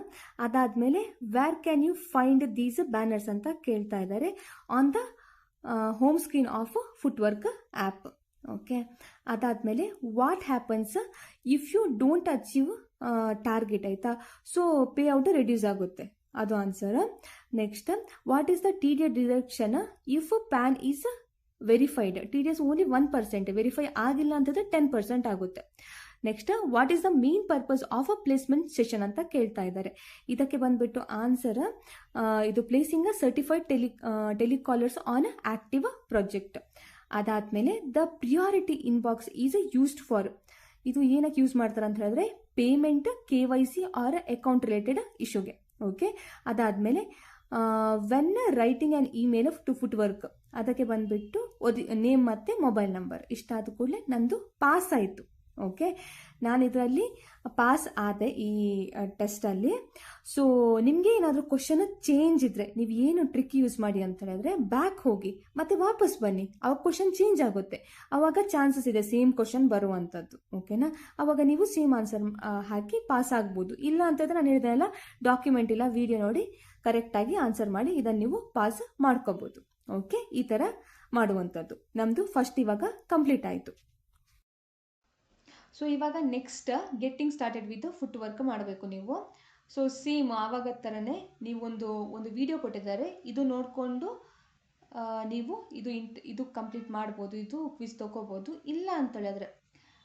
ಅದಾದಮೇಲೆ where can you find these banners ಅಂತ ಕೇಳ್ತಾ ಇದ್ದಾರೆ on the home screen of Footwork app. Okay, ಅದಾದಮೇಲೆ what happens if you don't achieve target ಆಯಿತಾ. So pay out reduce ಆಗುತ್ತೆ, ಅದು answer. Next, what is the TDS deduction if PAN is verified. TDS only 1%, verify ಆಗಿಲ್ಲ ಅಂತಂದರೆ 10% ಆಗುತ್ತೆ. Next, what is the main purpose of a placement session ಅಂತ ಕೇಳ್ತಾ ಇದ್ದಾರೆ. ಇದಕ್ಕೆ ಬಂದುಬಿಟ್ಟು ಆನ್ಸರ್ ಇದು placing a certified telecallers on active project. ಅದಾದಮೇಲೆ the priority inbox is used for, ಇದು ಏನಕ್ಕೆ ಯೂಸ್ ಮಾಡ್ತಾರೆ ಅಂತ ಹೇಳಿದ್ರೆ payment, KYC or account related ಇಶ್ಯೂಗೆ. ಓಕೆ, ಅದಾದಮೇಲೆ when writing an email to foot work, ಅದಕ್ಕೆ ಬಂದುಬಿಟ್ಟು ನೇಮ್ ಮತ್ತು ಮೊಬೈಲ್ ನಂಬರ್. ಇಷ್ಟಾದ ಕೂಡಲೇ ನಂದು ಪಾಸ್ ಆಯಿತು. ಓಕೆ, ನಾನು ಇದರಲ್ಲಿ ಪಾಸ್ ಆದೆ ಈ ಟೆಸ್ಟಲ್ಲಿ. ಸೊ ನಿಮಗೆ ಏನಾದರೂ ಕ್ವಶನ್ ಚೇಂಜ್ ಇದ್ದರೆ ನೀವು ಏನು ಟ್ರಿಕ್ ಯೂಸ್ ಮಾಡಿ ಅಂತ ಹೇಳಿದ್ರೆ ಬ್ಯಾಕ್ ಹೋಗಿ ಮತ್ತು ವಾಪಸ್ ಬನ್ನಿ, ಅವಾಗ ಕ್ವಶನ್ ಚೇಂಜ್ ಆಗುತ್ತೆ, ಆವಾಗ ಚಾನ್ಸಸ್ ಇದೆ ಸೇಮ್ ಕ್ವಶನ್ ಬರುವಂಥದ್ದು. ಓಕೆನಾ? ಆವಾಗ ನೀವು ಸೇಮ್ ಆನ್ಸರ್ ಹಾಕಿ ಪಾಸ್ ಆಗ್ಬೋದು. ಇಲ್ಲ ಅಂತಂದರೆ ನಾನು ಹೇಳಿದೆಲ್ಲ ಡಾಕ್ಯುಮೆಂಟ್ ಇಲ್ಲ, ವಿಡಿಯೋ ನೋಡಿ ಕರೆಕ್ಟಾಗಿ ಆನ್ಸರ್ ಮಾಡಿ ಇದನ್ನು ನೀವು ಪಾಸ್ ಮಾಡ್ಕೋಬೋದು. ಓಕೆ, ಈ ಥರ ಮಾಡುವಂಥದ್ದು. ನಮ್ಮದು ಫಸ್ಟ್ ಇವಾಗ ಕಂಪ್ಲೀಟ್ ಆಯಿತು. ಸೊ ಇವಾಗ next getting started with foot work ಮಾಡಬೇಕು ನೀವು. ಸೊ ಸೇಮ್ ಆವಾಗ ಥರನೇ ನೀವು ಒಂದು ವಿಡಿಯೋ ಕೊಟ್ಟಿದ್ದಾರೆ, ಇದು ನೋಡಿಕೊಂಡು ನೀವು ಇದು ಕಂಪ್ಲೀಟ್ ಮಾಡ್ಬೋದು, ಇದು ಕ್ವಿಜ್ ತೊಗೋಬೋದು. ಇಲ್ಲ ಅಂತ ಹೇಳಿದ್ರೆ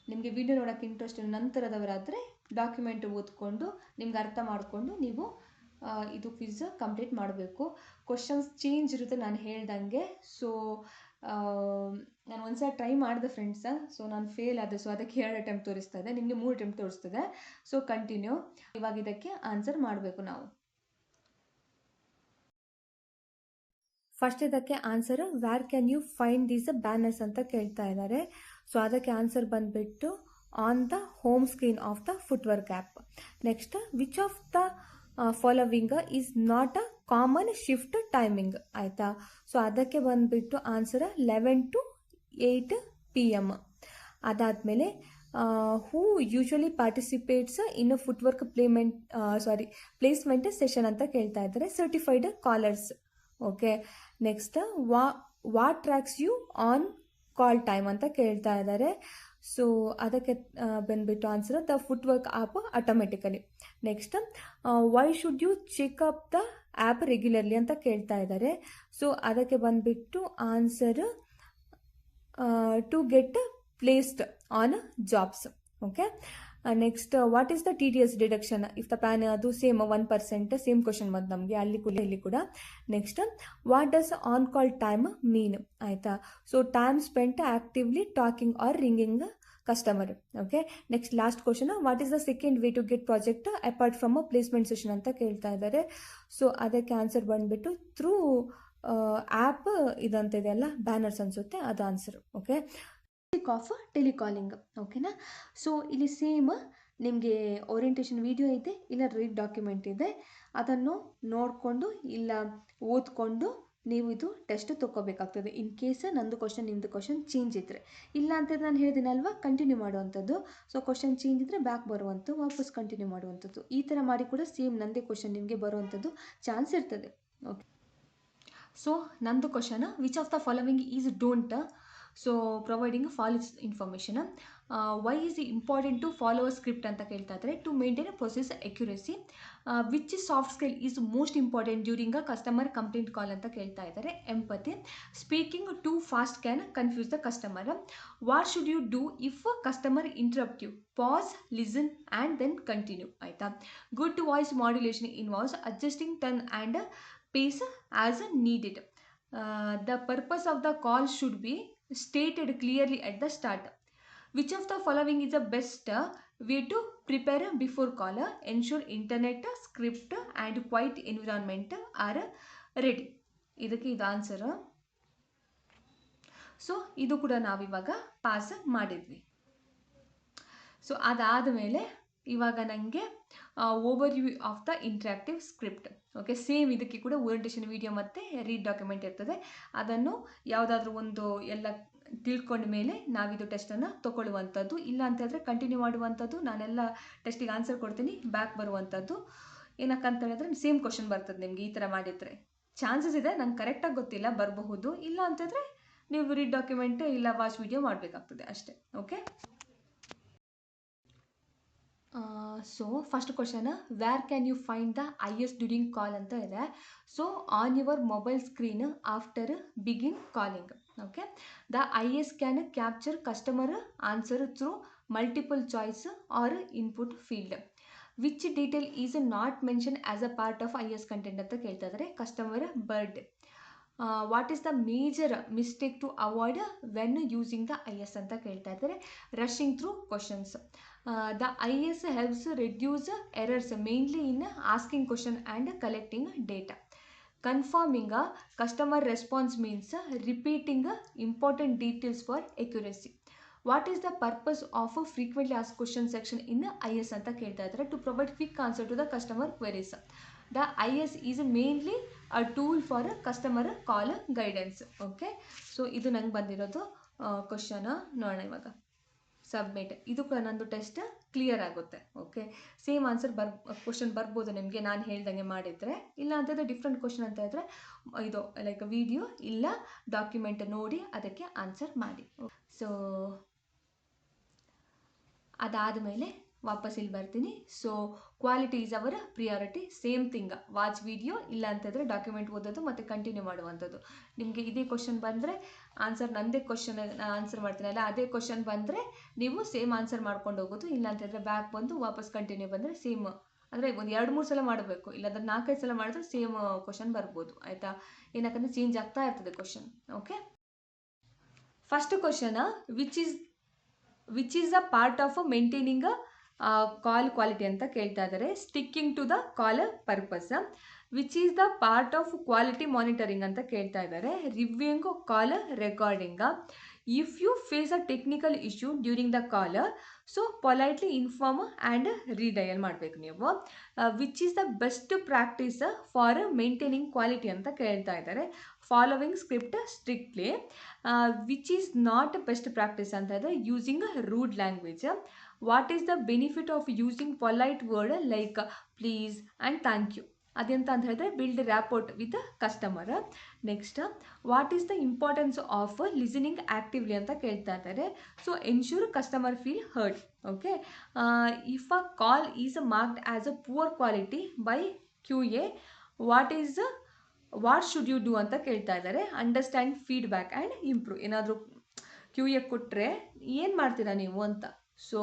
ನಿಮಗೆ ವಿಡಿಯೋ ನೋಡೋಕ್ಕೆ ಇಂಟ್ರೆಸ್ಟ್ ನಂತರದವರಾದರೆ ಡಾಕ್ಯುಮೆಂಟ್ ಓದ್ಕೊಂಡು ನಿಮ್ಗೆ ಅರ್ಥ ಮಾಡಿಕೊಂಡು ನೀವು ಇದು ಕ್ವಿಜ್ ಕಂಪ್ಲೀಟ್ ಮಾಡಬೇಕು. ಕ್ವಶನ್ಸ್ ಚೇಂಜ್ ಇರುತ್ತೆ ನಾನು ಹೇಳ್ದಂಗೆ. ಸೊ ನಾನು ಒಂದ್ಸಲ ಟ್ರೈ ಮಾಡಿದೆ ಫ್ರೆಂಡ್ಸ, ಸೊ ನಾನು ಫೇಲ್ ಆದೆ. ಸೊ ಅದಕ್ಕೆ 2 ಅಟೆಂಪ್ಟ್ ತೋರಿಸ್ತಾ ಇದೆ, ನಿಮಗೆ 3 ಅಟೆಂಪ್ಟ್ ತೋರಿಸ್ತದೆ. So continue. ಇವಾಗ ಇದಕ್ಕೆ ಆನ್ಸರ್ ಮಾಡಬೇಕು ನಾವು. ಫಸ್ಟ್ ಇದಕ್ಕೆ answer where can you find these banners ಅಂತ ಕೇಳ್ತಾ ಇದ್ದಾರೆ. ಸೊ ಅದಕ್ಕೆ ಆನ್ಸರ್ ಬಂದುಬಿಟ್ಟು on the home screen of the Footwork app. Next, which of the following is not a common shift timing ಆಯಿತಾ. So ಅದಕ್ಕೆ ಬಂದುಬಿಟ್ಟು answer 11 to 8 PM. ಅದಾದಮೇಲೆ who usually participates in Footwork placement session ಅಂತ ಕೇಳ್ತಾ ಇದ್ದಾರೆ. Certified callers. Okay, next what tracks you on call time ಅಂತ ಕೇಳ್ತಾ ಇದ್ದಾರೆ. ಸೊ ಅದಕ್ಕೆ ಬಂದ್ಬಿಟ್ಟು answer the Footwork app automatically. Next why should you check up the app regularly ಅಂತ ಕೇಳ್ತಾ ಇದ್ದಾರೆ. ಸೊ ಅದಕ್ಕೆ ಬಂದ್ಬಿಟ್ಟು answer to get placed on jobs. Okay, next what is the TDS deduction if the PAN, ಅದು same 1%, same question ಬಂದು ನಮಗೆ ಅಲ್ಲಿ ಕೂಡ ಇಲ್ಲಿ ಕೂಡ. Next what does on call time mean ಆಯಿತಾ. So time spent actively talking or ringing customer. Okay, next last question what is the second way to get project apart from a placement session ಅಂತ ಕೇಳ್ತಾ ಇದ್ದಾರೆ. So ಅದಕ್ಕೆ answer ಬಂದುಬಿಟ್ಟು through app ಇದಂತ ಇದೆಯಲ್ಲ banners ಅನಿಸುತ್ತೆ, ಅದು ಆನ್ಸರ್. Okay, of telecalling. ಓಕೆನಾ. ಸೊ ಇಲ್ಲಿ ಸೇಮ್ ನಿಮಗೆ ಓರಿಯೆಂಟೇಷನ್ ವಿಡಿಯೋ ಇದೆ, ಇಲ್ಲ ರೀಡ್ ಡಾಕ್ಯುಮೆಂಟ್ ಇದೆ, ಅದನ್ನು ನೋಡಿಕೊಂಡು ಇಲ್ಲ ಓದ್ಕೊಂಡು ನೀವು ಇದು ಟೆಸ್ಟ್ ತೊಗೋಬೇಕಾಗ್ತದೆ. ಇನ್ ಕೇಸ್ ನಂದು ಕ್ವಶನ್ ನಿಮ್ಮದು ಕ್ವಶನ್ ಚೇಂಜ್ ಇದ್ದರೆ. ಇಲ್ಲ ಅಂತಂದ್ರೆ ನಾನು ಹೇಳಿದ್ದೀನಲ್ವ ಕಂಟಿನ್ಯೂ ಮಾಡುವಂಥದ್ದು. ಸೊ ಕ್ವಶನ್ ಚೇಂಜ್ ಇದ್ದರೆ ಬ್ಯಾಕ್ ಬರುವಂಥದ್ದು, ವಾಪಸ್ ಕಂಟಿನ್ಯೂ ಮಾಡುವಂಥದ್ದು. ಈ ಥರ ಮಾಡಿ ಕೂಡ ಸೇಮ್ ನಂದೇ ಕ್ವಶನ್ ನಿಮಗೆ ಬರುವಂಥದ್ದು ಚಾನ್ಸ್ ಇರ್ತದೆ. ಓಕೆ, ಸೊ ನಂದು question which of the following is don't so providing false information. Why is important to follow a script ಅಂತ ಕೇಳ್ತಾ ಇದ್ದಾರೆ. To maintain a process accuracy. Which soft skill is most important during a customer complaint call ಅಂತ ಕೇಳ್ತಾ ಇದ್ದಾರೆ. Empathy. Speaking too fast can confuse the customer. What should you do if customer interrupt you? Pause, listen and then continue ಆಯಿತಾ. Good voice modulation involves adjusting turn and pace as needed. The purpose of the call should be stated clearly at the start. Which of the following is the best way to prepare before call? Ensure internet, script and quiet environment are ready. ಇದಕ್ಕೆ ಇದು answer. So ಇದು ಕೂಡ ನಾವಿವಾಗ pass ಮಾಡಿದ್ವಿ. So ಅದಾದಮೇಲೆ ಇವಾಗ ನನಗೆ over view of the interactive script. Okay, same ಇದಕ್ಕೆ ಕೂಡ ಓರಿಯೆಂಟೇಷನ್ ವಿಡಿಯೋ ಮತ್ತು ರೀಡ್ ಡಾಕ್ಯುಮೆಂಟ್ ಇರ್ತದೆ. ಅದನ್ನು ಯಾವುದಾದ್ರೂ ಒಂದು ಎಲ್ಲ ತಿಳ್ಕೊಂಡ ಮೇಲೆ ನಾವಿದು ಟೆಸ್ಟನ್ನು ತೊಗೊಳ್ಳುವಂಥದ್ದು. ಇಲ್ಲ ಅಂತ ಹೇಳಿದ್ರೆ ಕಂಟಿನ್ಯೂ ಮಾಡುವಂಥದ್ದು. ನಾನೆಲ್ಲ ಟೆಸ್ಟಿಗೆ ಆನ್ಸರ್ ಕೊಡ್ತೀನಿ, ಬ್ಯಾಕ್ ಬರುವಂಥದ್ದು. ಏನಕ್ಕಂತ ಹೇಳಿದ್ರೆ ಸೇಮ್ ಕ್ವಶನ್ ಬರ್ತದೆ ನಿಮಗೆ ಈ ಥರ ಮಾಡಿದರೆ. ಚಾನ್ಸಸ್ ಇದೆ, ನಂಗೆ ಕರೆಕ್ಟಾಗಿ ಗೊತ್ತಿಲ್ಲ, ಬರಬಹುದು. ಇಲ್ಲ ಅಂತಂದರೆ ನೀವು ರೀಡ್ ಡಾಕ್ಯುಮೆಂಟ್ ಇಲ್ಲ ವಾಚ್ ವಿಡಿಯೋ ಮಾಡಬೇಕಾಗ್ತದೆ ಅಷ್ಟೇ. Okay, so first question where can you find the IS during call ಅಂತ ಇದೆ. So on your mobile screen after begin calling. Okay, the IS can capture customer answer through multiple choice or input field. Which detail is not mention as a part of IS content ಅಂತ ಕೇಳ್ತಾ ಇದ್ದಾರೆ. Customer birthday. What is the major mistake to avoid when using the IS ಅಂತ ಕೇಳ್ತಾ ಇದ್ದಾರೆ. Rushing through questions. The IS helps reduce errors mainly in asking question and collecting data. Confirming a customer response means repeating important details for accuracy. What is the purpose of a frequently asked question section in IS ಅಂತ ಕೇಳ್ತಾ ಇದ್ದಾರೆ. To provide quick answer to the customer queries. The IS is mainly a tool for customer call guidance. Okay, so ಇದು ನಂಗೆ ಬಂದಿರೋದು question. ನೋಡೋಣ ಇವಾಗ. Submit. ಇದು ಕೂಡ ನಂದು ಟೆಸ್ಟ್ ಕ್ಲಿಯರ್ ಆಗುತ್ತೆ. ಓಕೆ, ಸೇಮ್ ಆನ್ಸರ್ ಕ್ವಶನ್ ಬರ್ಬೋದು ನಿಮಗೆ ನಾನು ಹೇಳ್ದಂಗೆ ಮಾಡಿದರೆ. ಇಲ್ಲ ಅಂತಂದರೆ ಡಿಫ್ರೆಂಟ್ ಕ್ವಶನ್ ಅಂತ ಇದ್ದರೆ ಇದು ಲೈಕ್ ವಿಡಿಯೋ ಇಲ್ಲ ಡಾಕ್ಯುಮೆಂಟ್ ನೋಡಿ ಅದಕ್ಕೆ ಆನ್ಸರ್ ಮಾಡಿ. ಸೊ ಅದಾದಮೇಲೆ ವಾಪಸ್ ಇಲ್ಲಿ ಬರ್ತೀನಿ. So quality is our priority. Same thing, watch video ಇಲ್ಲ ಅಂತಂದರೆ ಡಾಕ್ಯುಮೆಂಟ್ ಓದೋದು ಮತ್ತು ಕಂಟಿನ್ಯೂ ಮಾಡುವಂಥದ್ದು. ನಿಮಗೆ ಇದೇ ಕ್ವಶನ್ ಬಂದರೆ ಆನ್ಸರ್ ನಂದೇ ಕ್ವಶನ್ ಆನ್ಸರ್ ಮಾಡ್ತೀನಲ್ಲ ಅದೇ ಕ್ವಶನ್ ಬಂದರೆ ನೀವು ಸೇಮ್ ಆನ್ಸರ್ ಮಾಡ್ಕೊಂಡು ಹೋಗೋದು. ಇಲ್ಲ ಅಂತಂದರೆ ಬ್ಯಾಕ್ ಬಂದು ವಾಪಸ್ ಕಂಟಿನ್ಯೂ ಬಂದರೆ ಸೇಮ್, ಅಂದರೆ ಒಂದು 2-3 ಸಲ ಮಾಡಬೇಕು. ಇಲ್ಲಾಂದ್ರೆ 4-5 ಸಲ ಮಾಡಿದ್ರೆ ಸೇಮ್ ಕ್ವಶನ್ ಬರ್ಬೋದು ಆಯಿತಾ. ಏನಕ್ಕಂದರೆ ಚೇಂಜ್ ಆಗ್ತಾ ಇರ್ತದೆ question. Okay, first question which is a part of maintaining call quality ಅಂತ ಕೇಳ್ತಾ ಇದ್ದಾರೆ. Sticking to the call purpose. Which is the part of quality monitoring ಅಂತ ಕೇಳ್ತಾ ಇದ್ದಾರೆ. Reviewing call recording. If you face a technical issue during the call, so politely inform and redial ಮಾಡಬೇಕು ನೀವು. Which is the best practice for maintaining quality ಅಂತ ಕೇಳ್ತಾ ಇದ್ದಾರೆ. Following script strictly. Which is not best practice ಅಂತ ಇದೆ. Using rude language. What is the benefit of using polite word like please and thank you. ಅದೆಂತ ಅಂತ ಹೇಳಿದ್ರೆ build rapport with customer. Next, what is the importance of listening actively ಅಂತ ಕೇಳ್ತಾ ಇದ್ದಾರೆ. So ensure customer feel heard. Okay, if a call is marked as a poor quality by QA, what should you do ಅಂತ ಕೇಳ್ತಾ ಇದ್ದಾರೆ. Understand feedback and improve. ಏನಾದರೂ QA ಕೊಟ್ಟರೆ ಏನು ಮಾಡ್ತೀರಾ ನೀವು ಅಂತ. ಸೊ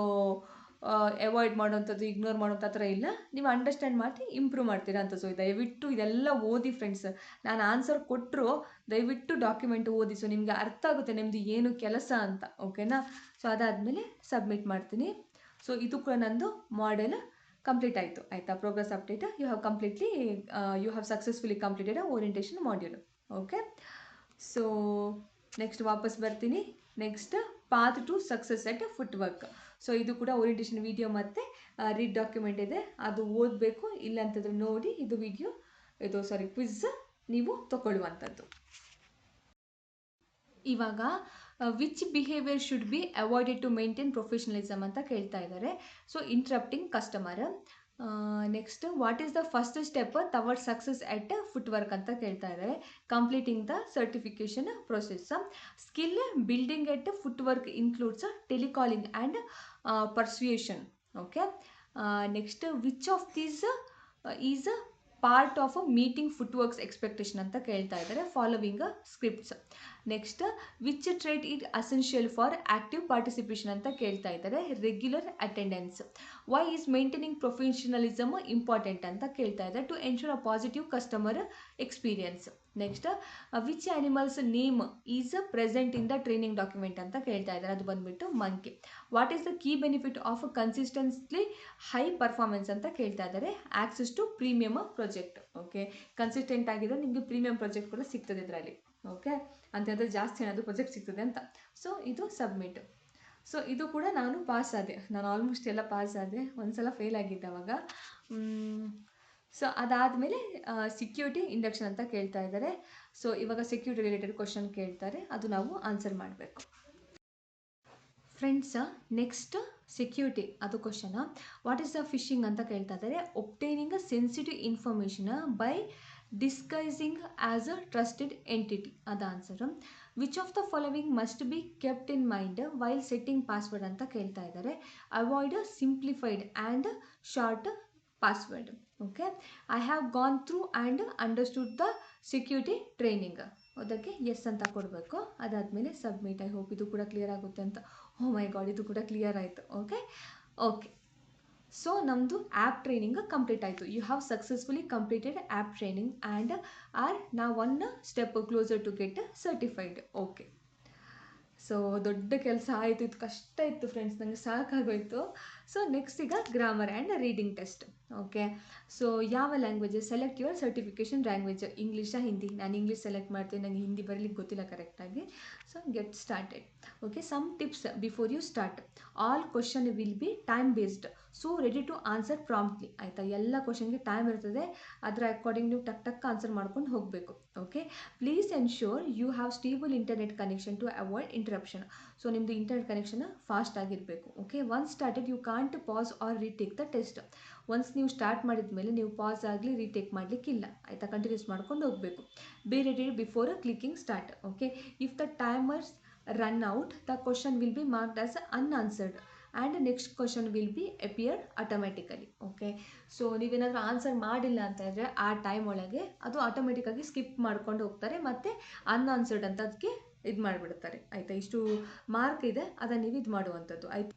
ಅವಾಯ್ಡ್ ಮಾಡೋವಂಥದ್ದು, ಇಗ್ನೋರ್ ಮಾಡೋಂಥ ಥರ ಇಲ್ಲ, ನೀವು ಅಂಡರ್ಸ್ಟ್ಯಾಂಡ್ ಮಾಡಿ ಇಂಪ್ರೂವ್ ಮಾಡ್ತೀರಾ ಅಂತ. ಸೊ ದಯವಿಟ್ಟು ಇದೆಲ್ಲ ಓದಿ ಫ್ರೆಂಡ್ಸ್. ನಾನು ಆನ್ಸರ್ ಕೊಟ್ಟರು ದಯವಿಟ್ಟು ಡಾಕ್ಯುಮೆಂಟ್ ಓದಿ. ಸೊ ನಿಮಗೆ ಅರ್ಥ ಆಗುತ್ತೆ ನಿಮ್ಮದು ಏನು ಕೆಲಸ ಅಂತ. ಓಕೆನಾ? ಸೊ ಅದಾದಮೇಲೆ ಸಬ್ಮಿಟ್ ಮಾಡ್ತೀನಿ. ಸೊ ಇದು ಕೂಡ ನಂದು ಮಾಡೆಲ್ ಕಂಪ್ಲೀಟ್ ಆಯಿತು. ಆಯಿತಾ? Progress update. You have successfully completed orientation module. Okay, so next ವಾಪಸ್ ಬರ್ತೀನಿ. Next, path to success at foot Work. So ಇದು ಕೂಡ ಓರಿಯೆಂಟೇಷನ್ ವಿಡಿಯೋ ಮತ್ತು ರೀಡ್ ಡಾಕ್ಯುಮೆಂಟ್ ಇದೆ, ಅದು ಓದಬೇಕು. ಇಲ್ಲ ಅಂತಂದರೆ ನೋಡಿ, ಕ್ವಿಝ್ ನೀವು ತಗೊಳ್ಳುವಂಥದ್ದು. ಇವಾಗ which behaviour should be avoided to maintain professionalism ಅಂತ ಕೇಳ್ತಾ ಇದ್ದಾರೆ. So interrupting customer. Next, what is the first step toward success at foot work ಅಂತ ಕೇಳ್ತಾ ಇದ್ದಾರೆ. Completing the certification process. Skill building at foot work includes telecalling and persuasion. Okay, next, which of these is part of meeting Footwork's expectation ಅಂತ ಕೇಳ್ತಾ ಇದ್ದಾರೆ. Following scripts. Next, which trait it essential for active participation ಅಂತ ಕೇಳ್ತಾ ಇದ್ದಾರೆ. Regular attendance. Why is maintaining professionalism important ಅಂತ ಕೇಳ್ತಾ ಇದ್ದಾರೆ. To ensure a positive customer experience. Next, which animals name is present in the training document ಅಂತ ಕೇಳ್ತಾ ಇದ್ದಾರೆ. ಅದು ಬಂದುಬಿಟ್ಟು monkey. What is the key benefit of consistently high performance ಅಂತ ಕೇಳ್ತಾ ಇದ್ದಾರೆ. Access to premium project. Okay, consistent ಆಗಿದ್ರೆ ನಿಮಗೆ ಪ್ರೀಮಿಯಂ ಪ್ರಾಜೆಕ್ಟ್ ಕೂಡ ಸಿಗ್ತದೆ ಇದರಲ್ಲಿ. ಓಕೆ, ಅಂತಂದರೆ ಜಾಸ್ತಿ ಏನಾದರೂ ಪ್ರಾಜೆಕ್ಟ್ ಸಿಗ್ತದೆ ಅಂತ. ಸೊ ಇದು ಸಬ್ಮಿಟ್. ಸೊ ಇದು ಕೂಡ ನಾನು ಪಾಸ್ ಆದೆ. ನಾನು ಆಲ್ಮೋಸ್ಟ್ ಎಲ್ಲ ಪಾಸ್ ಆದೆ. ಒಂದು ಸಲ ಫೇಲ್ ಆಗಿದ್ದೆ ಅವಾಗ. ಸೊ ಅದಾದಮೇಲೆ ಸೆಕ್ಯೂರಿಟಿ ಇಂಡಕ್ಷನ್ ಅಂತ ಕೇಳ್ತಾ ಇದ್ದಾರೆ. ಸೊ ಇವಾಗ ಸೆಕ್ಯೂರಿಟಿ ರಿಲೇಟೆಡ್ ಕ್ವಶನ್ ಕೇಳ್ತಾರೆ, ಅದು ನಾವು ಆನ್ಸರ್ ಮಾಡಬೇಕು. ಫ್ರೆಂಡ್ಸ್, ನೆಕ್ಸ್ಟ್ ಸೆಕ್ಯೂರಿಟಿ ಅದು question. What is the phishing ಅಂತ ಕೇಳ್ತಾ ಇದ್ದಾರೆ. Obtaining sensitive information by disguising as a trusted entity. ಅದು answer. Which of the following must be kept in mind while setting password ಅಂತ ಕೇಳ್ತಾ ಇದ್ದಾರೆ. Avoid simplified and short password. Okay, I have gone through and understood the security training. ಅದಕ್ಕೆ yes ಅಂತ ಕೊಡಬೇಕು. ಅದಾದಮೇಲೆ submit. I hope ಇದು ಕೂಡ clear ಆಗುತ್ತೆ ಅಂತ. ಓ ಮೈ ಗಾಡ್, ಇದು ಕೂಡ ಕ್ಲಿಯರ್ ಆಯಿತು. ಓಕೆ, ಸೊ ನಮ್ಮದು ಆ್ಯಪ್ ಟ್ರೈನಿಂಗ್ ಕಂಪ್ಲೀಟ್ ಆಯಿತು. You have successfully completed app training and are now one step closer to get certified. Okay, so ದೊಡ್ಡ ಕೆಲಸ ಆಯಿತು. ಇದು ಕಷ್ಟ ಇತ್ತು ಫ್ರೆಂಡ್ಸ್, ನನಗೆ ಸಾಕಾಗೋಯಿತು. ಸೊ ನೆಕ್ಸ್ಟ್ ಈಗ grammar and reading test. Okay, so ಯಾವ language? Select your certification language. ಇಂಗ್ಲೀಷಾ ಹಿಂದಿ? ನಾನು ಇಂಗ್ಲೀಷ್ ಸೆಲೆಕ್ಟ್ ಮಾಡ್ತೀನಿ, ನನಗೆ ಹಿಂದಿ ಬರಲಿಕ್ಕೆ ಗೊತ್ತಿಲ್ಲ ಕರೆಕ್ಟಾಗಿ. So get started. Okay, some tips before you start. All question will be time based, so ready to answer promptly. ಆಯಿತಾ? ಎಲ್ಲ ಕ್ವಶನ್ಗೆ ಟೈಮ್ ಇರ್ತದೆ, ಅದರ ಅಕಾರ್ಡಿಂಗ್ ನೀವು ಟಕ್ ಆನ್ಸರ್ ಮಾಡ್ಕೊಂಡು ಹೋಗಬೇಕು. Okay, please ensure you have stable internet connection to avoid interruption. So ನಿಮ್ಮದು ಇಂಟರ್ನೆಟ್ ಕನೆಕ್ಷನ್ ಫಾಸ್ಟ್ ಆಗಿರಬೇಕು. Okay, once started you can't pause or retake the test. Once ನೀವು ಸ್ಟಾರ್ಟ್ ಮಾಡಿದ ಮೇಲೆ ನೀವು ಪಾಸ್ ಆಗಲಿ ರೀಟೇಕ್ ಮಾಡಲಿಕ್ಕಿಲ್ಲ. ಆಯಿತಾ? ಕಂಟಿನ್ಯೂಸ್ ಮಾಡ್ಕೊಂಡು ಹೋಗಬೇಕು. Be ready before clicking start. Okay, if the timers run out the question will B marked as unanswered and next question will B appear automatically. Okay, so ನೀವೇನಾದರೂ answer ಮಾಡಿಲ್ಲ ಅಂತ ಹೇಳಿದ್ರೆ ಆ time ಒಳಗೆ ಅದು ಆಟೋಮೆಟಿಕ್ಕಾಗಿ ಸ್ಕಿಪ್ ಮಾಡ್ಕೊಂಡು ಹೋಗ್ತಾರೆ, ಮತ್ತು ಅನ್ಆನ್ಸರ್ಡ್ ಅಂತ ಅದಕ್ಕೆ ಇದು ಮಾಡಿಬಿಡ್ತಾರೆ. ಆಯಿತಾ? ಇಷ್ಟು ಮಾರ್ಕ್ ಇದೆ, ಅದನ್ನು ನೀವು ಇದು ಮಾಡುವಂಥದ್ದು. ಆಯಿತು?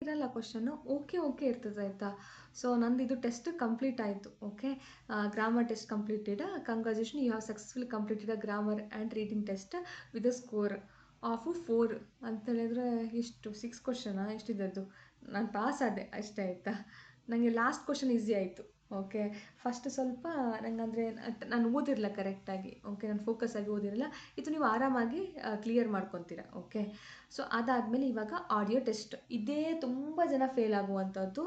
ಇರಲ್ಲ ಕ್ವಶನ್ನು, ಓಕೆ ಇರ್ತದೆ ಆಯಿತಾ. ಸೊ ನಂದು ಇದು ಟೆಸ್ಟ್ ಕಂಪ್ಲೀಟ್ ಆಯಿತು. Okay, grammar test completed. Congratulation, you have successfully completed a grammar and reading test with a score of 4 ಅಂತ ಹೇಳಿದ್ರೆ ಎಷ್ಟು 6 ಕ್ವಶನಾ ಎಷ್ಟಿದ್ದದ್ದು, ನಾನು ಪಾಸ್ ಆದೆ ಅಷ್ಟೇ ಆಯಿತಾ. ನನಗೆ ಲಾಸ್ಟ್ ಕ್ವಶನ್ ಈಸಿ ಆಯಿತು. ಓಕೆ, ಫಸ್ಟ್ ಸ್ವಲ್ಪ ನಂಗಂದರೆ ನಾನು ಓದಿರಲಿಲ್ಲ ಕರೆಕ್ಟಾಗಿ. ಓಕೆ, ನಾನು ಫೋಕಸ್ ಆಗಿ ಓದಿರಲಿಲ್ಲ. ಇದು ನೀವು ಆರಾಮಾಗಿ ಕ್ಲಿಯರ್ ಮಾಡ್ಕೊತೀರಾ. ಓಕೆ, ಸೊ ಅದಾದಮೇಲೆ ಇವಾಗ ಆಡಿಯೋ ಟೆಸ್ಟ್. ಇದೇ ತುಂಬ ಜನ ಫೇಲ್ ಆಗುವಂಥದ್ದು.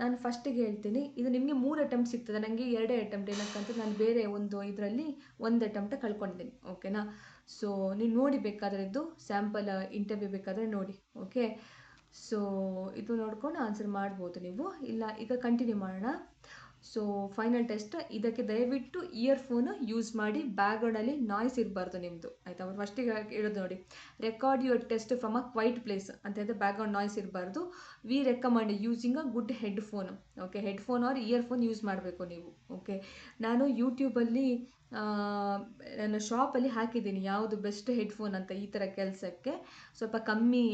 ನಾನು ಫಸ್ಟಿಗೆ ಹೇಳ್ತೀನಿ, ಇದು ನಿಮಗೆ 3 ಅಟೆಂಪ್ಟ್ ಸಿಗ್ತದೆ, ನನಗೆ 2 ಅಟೆಂಪ್ಟ್. ಏನಕ್ಕಂತ ನಾನು ಬೇರೆ ಒಂದು ಇದರಲ್ಲಿ 1 ಅಟೆಂಪ್ಟ್ ಕಳ್ಕೊಂಡಿದ್ದೀನಿ. ಓಕೆನಾ, ಸೊ ನೀವು ನೋಡಿ ಬೇಕಾದರೆ ಇದು ಸ್ಯಾಂಪಲ್ ಇಂಟರ್ವ್ಯೂ ಬೇಕಾದರೆ ನೋಡಿ. ಓಕೆ, ಸೊ ಇದು ನೋಡ್ಕೊಂಡು ಆನ್ಸರ್ ಮಾಡ್ಬೋದು ನೀವು, ಇಲ್ಲ ಈಗ ಕಂಟಿನ್ಯೂ ಮಾಡೋಣ. So final test. ಇದಕ್ಕೆ ದಯವಿಟ್ಟು ಇಯರ್ಫೋನ್ ಯೂಸ್ ಮಾಡಿ, ಬ್ಯಾಕ್ಗ್ರೌಂಡಲ್ಲಿ ನಾಯ್ಸ್ ಇರಬಾರ್ದು ನಿಮ್ಮದು ಆಯಿತಾ. ಅವ್ರು ಫಸ್ಟಿಗೆ ಹೇಳೋದು ನೋಡಿ, record your test from a quiet place ಅಂತ ಹೇಳಿದ್ರೆ ಬ್ಯಾಕ್ಗ್ರೌಂಡ್ ನಾಯ್ಸ್ ಇರಬಾರ್ದು. We recommend using a good headphone. Okay, headphone or earphone use ಮಾಡಬೇಕು ನೀವು. ಓಕೆ, ನಾನು ಯೂಟ್ಯೂಬಲ್ಲಿ ನನ್ನ ಶಾಪಲ್ಲಿ ಹಾಕಿದ್ದೀನಿ ಯಾವುದು ಬೆಸ್ಟ್ ಹೆಡ್ಫೋನ್ ಅಂತ ಈ ಥರ ಕೆಲಸಕ್ಕೆ, ಸ್ವಲ್ಪ ಕಮ್ಮಿ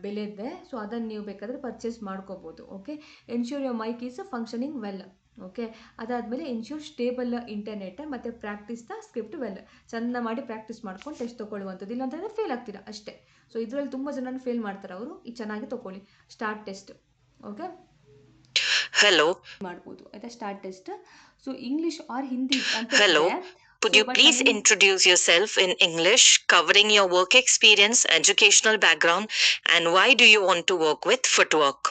ಬೆಲೆದೆ. ಸೊ ಅದನ್ನು ನೀವು ಬೇಕಾದರೆ ಪರ್ಚೇಸ್ ಮಾಡ್ಕೋಬೋದು. Okay, ensure your mic is functioning well. Okay, ಅದಾದಮೇಲೆ ಎನ್ಶ್ಯೂರ್ ಸ್ಟೇಬಲ್ ಇಂಟರ್ನೆಟ್ ಮತ್ತು ಪ್ರಾಕ್ಟೀಸ್ ದ ಸ್ಕ್ರಿಪ್ಟ್ ವೆಲ್. ಚೆಂದ ಮಾಡಿ ಪ್ರಾಕ್ಟೀಸ್ ಮಾಡ್ಕೊಂಡು ಟೆಸ್ಟ್ ತೊಗೊಳ್ಳುವಂಥದ್ದು, ಇಲ್ಲಾಂತಂದರೆ ಫೇಲ್ ಆಗ್ತೀರಾ ಅಷ್ಟೇ. ಸೊ ಇದರಲ್ಲಿ ತುಂಬ ಜನ ಫೇಲ್ ಮಾಡ್ತಾರೆ ಅವರು. ಇದು ಚೆನ್ನಾಗಿ ತೊಗೊಳ್ಳಿ. Start test. Okay, Hello. ಮಾಡ್ಬೋದು ಆಯಿತಾ. Start test. So English or Hindi ಅಂತ Hello. ಇದೆ. Could you please introduce yourself in English, covering your work experience, educational background, and why do you want to work with Footwork?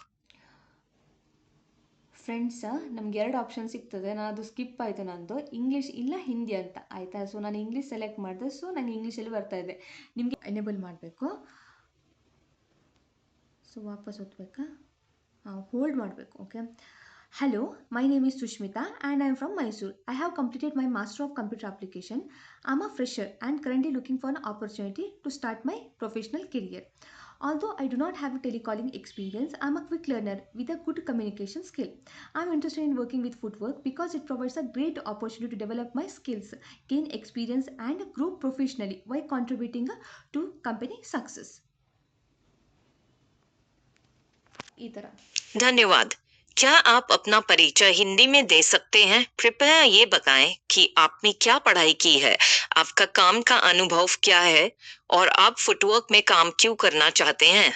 Friends, ನಮ್ಗೆ 2 option ಸಿಗ್ತದೆ. ನಾನು ಅದು skip ಆಯಿತು ನಂದು, English ಇಲ್ಲ ಹಿಂದಿ ಅಂತ ಆಯಿತಾ. ಸೊ ನಾನು ಇಂಗ್ಲೀಷ್ ಸೆಲೆಕ್ಟ್ ಮಾಡಿದೆ. ಸೊ ನನಗೆ ಇಂಗ್ಲೀಷಲ್ಲಿ ಬರ್ತಾ ಇದೆ. ನಿಮಗೆ ಎನೇಬಲ್ ಮಾಡಬೇಕು. ಸೊ ವಾಪಸ್ ಓದ್ಬೇಕಾ, ಹೋಲ್ಡ್ ಮಾಡಬೇಕು. Okay, hello, my name is Sushmita and I am from Mysore. I have completed my Master of Computer Application. I am a fresher and currently looking for an opportunity to start my professional career. Although I do not have a telecalling experience, I am a quick learner with a good communication skill. I am interested in working with Footwork because it provides a great opportunity to develop my skills, gain experience and grow professionally while contributing to company success. ಈ ಥರ. धन्यवाद. क्या आप अपना परिचय हिंदी में दे सकते हैं? कृपया ये बताएं कि आपने क्या पढ़ाई की है, आपका काम का अनुभव क्या है और आप फुटवर्क में काम क्यों करना चाहते हैं?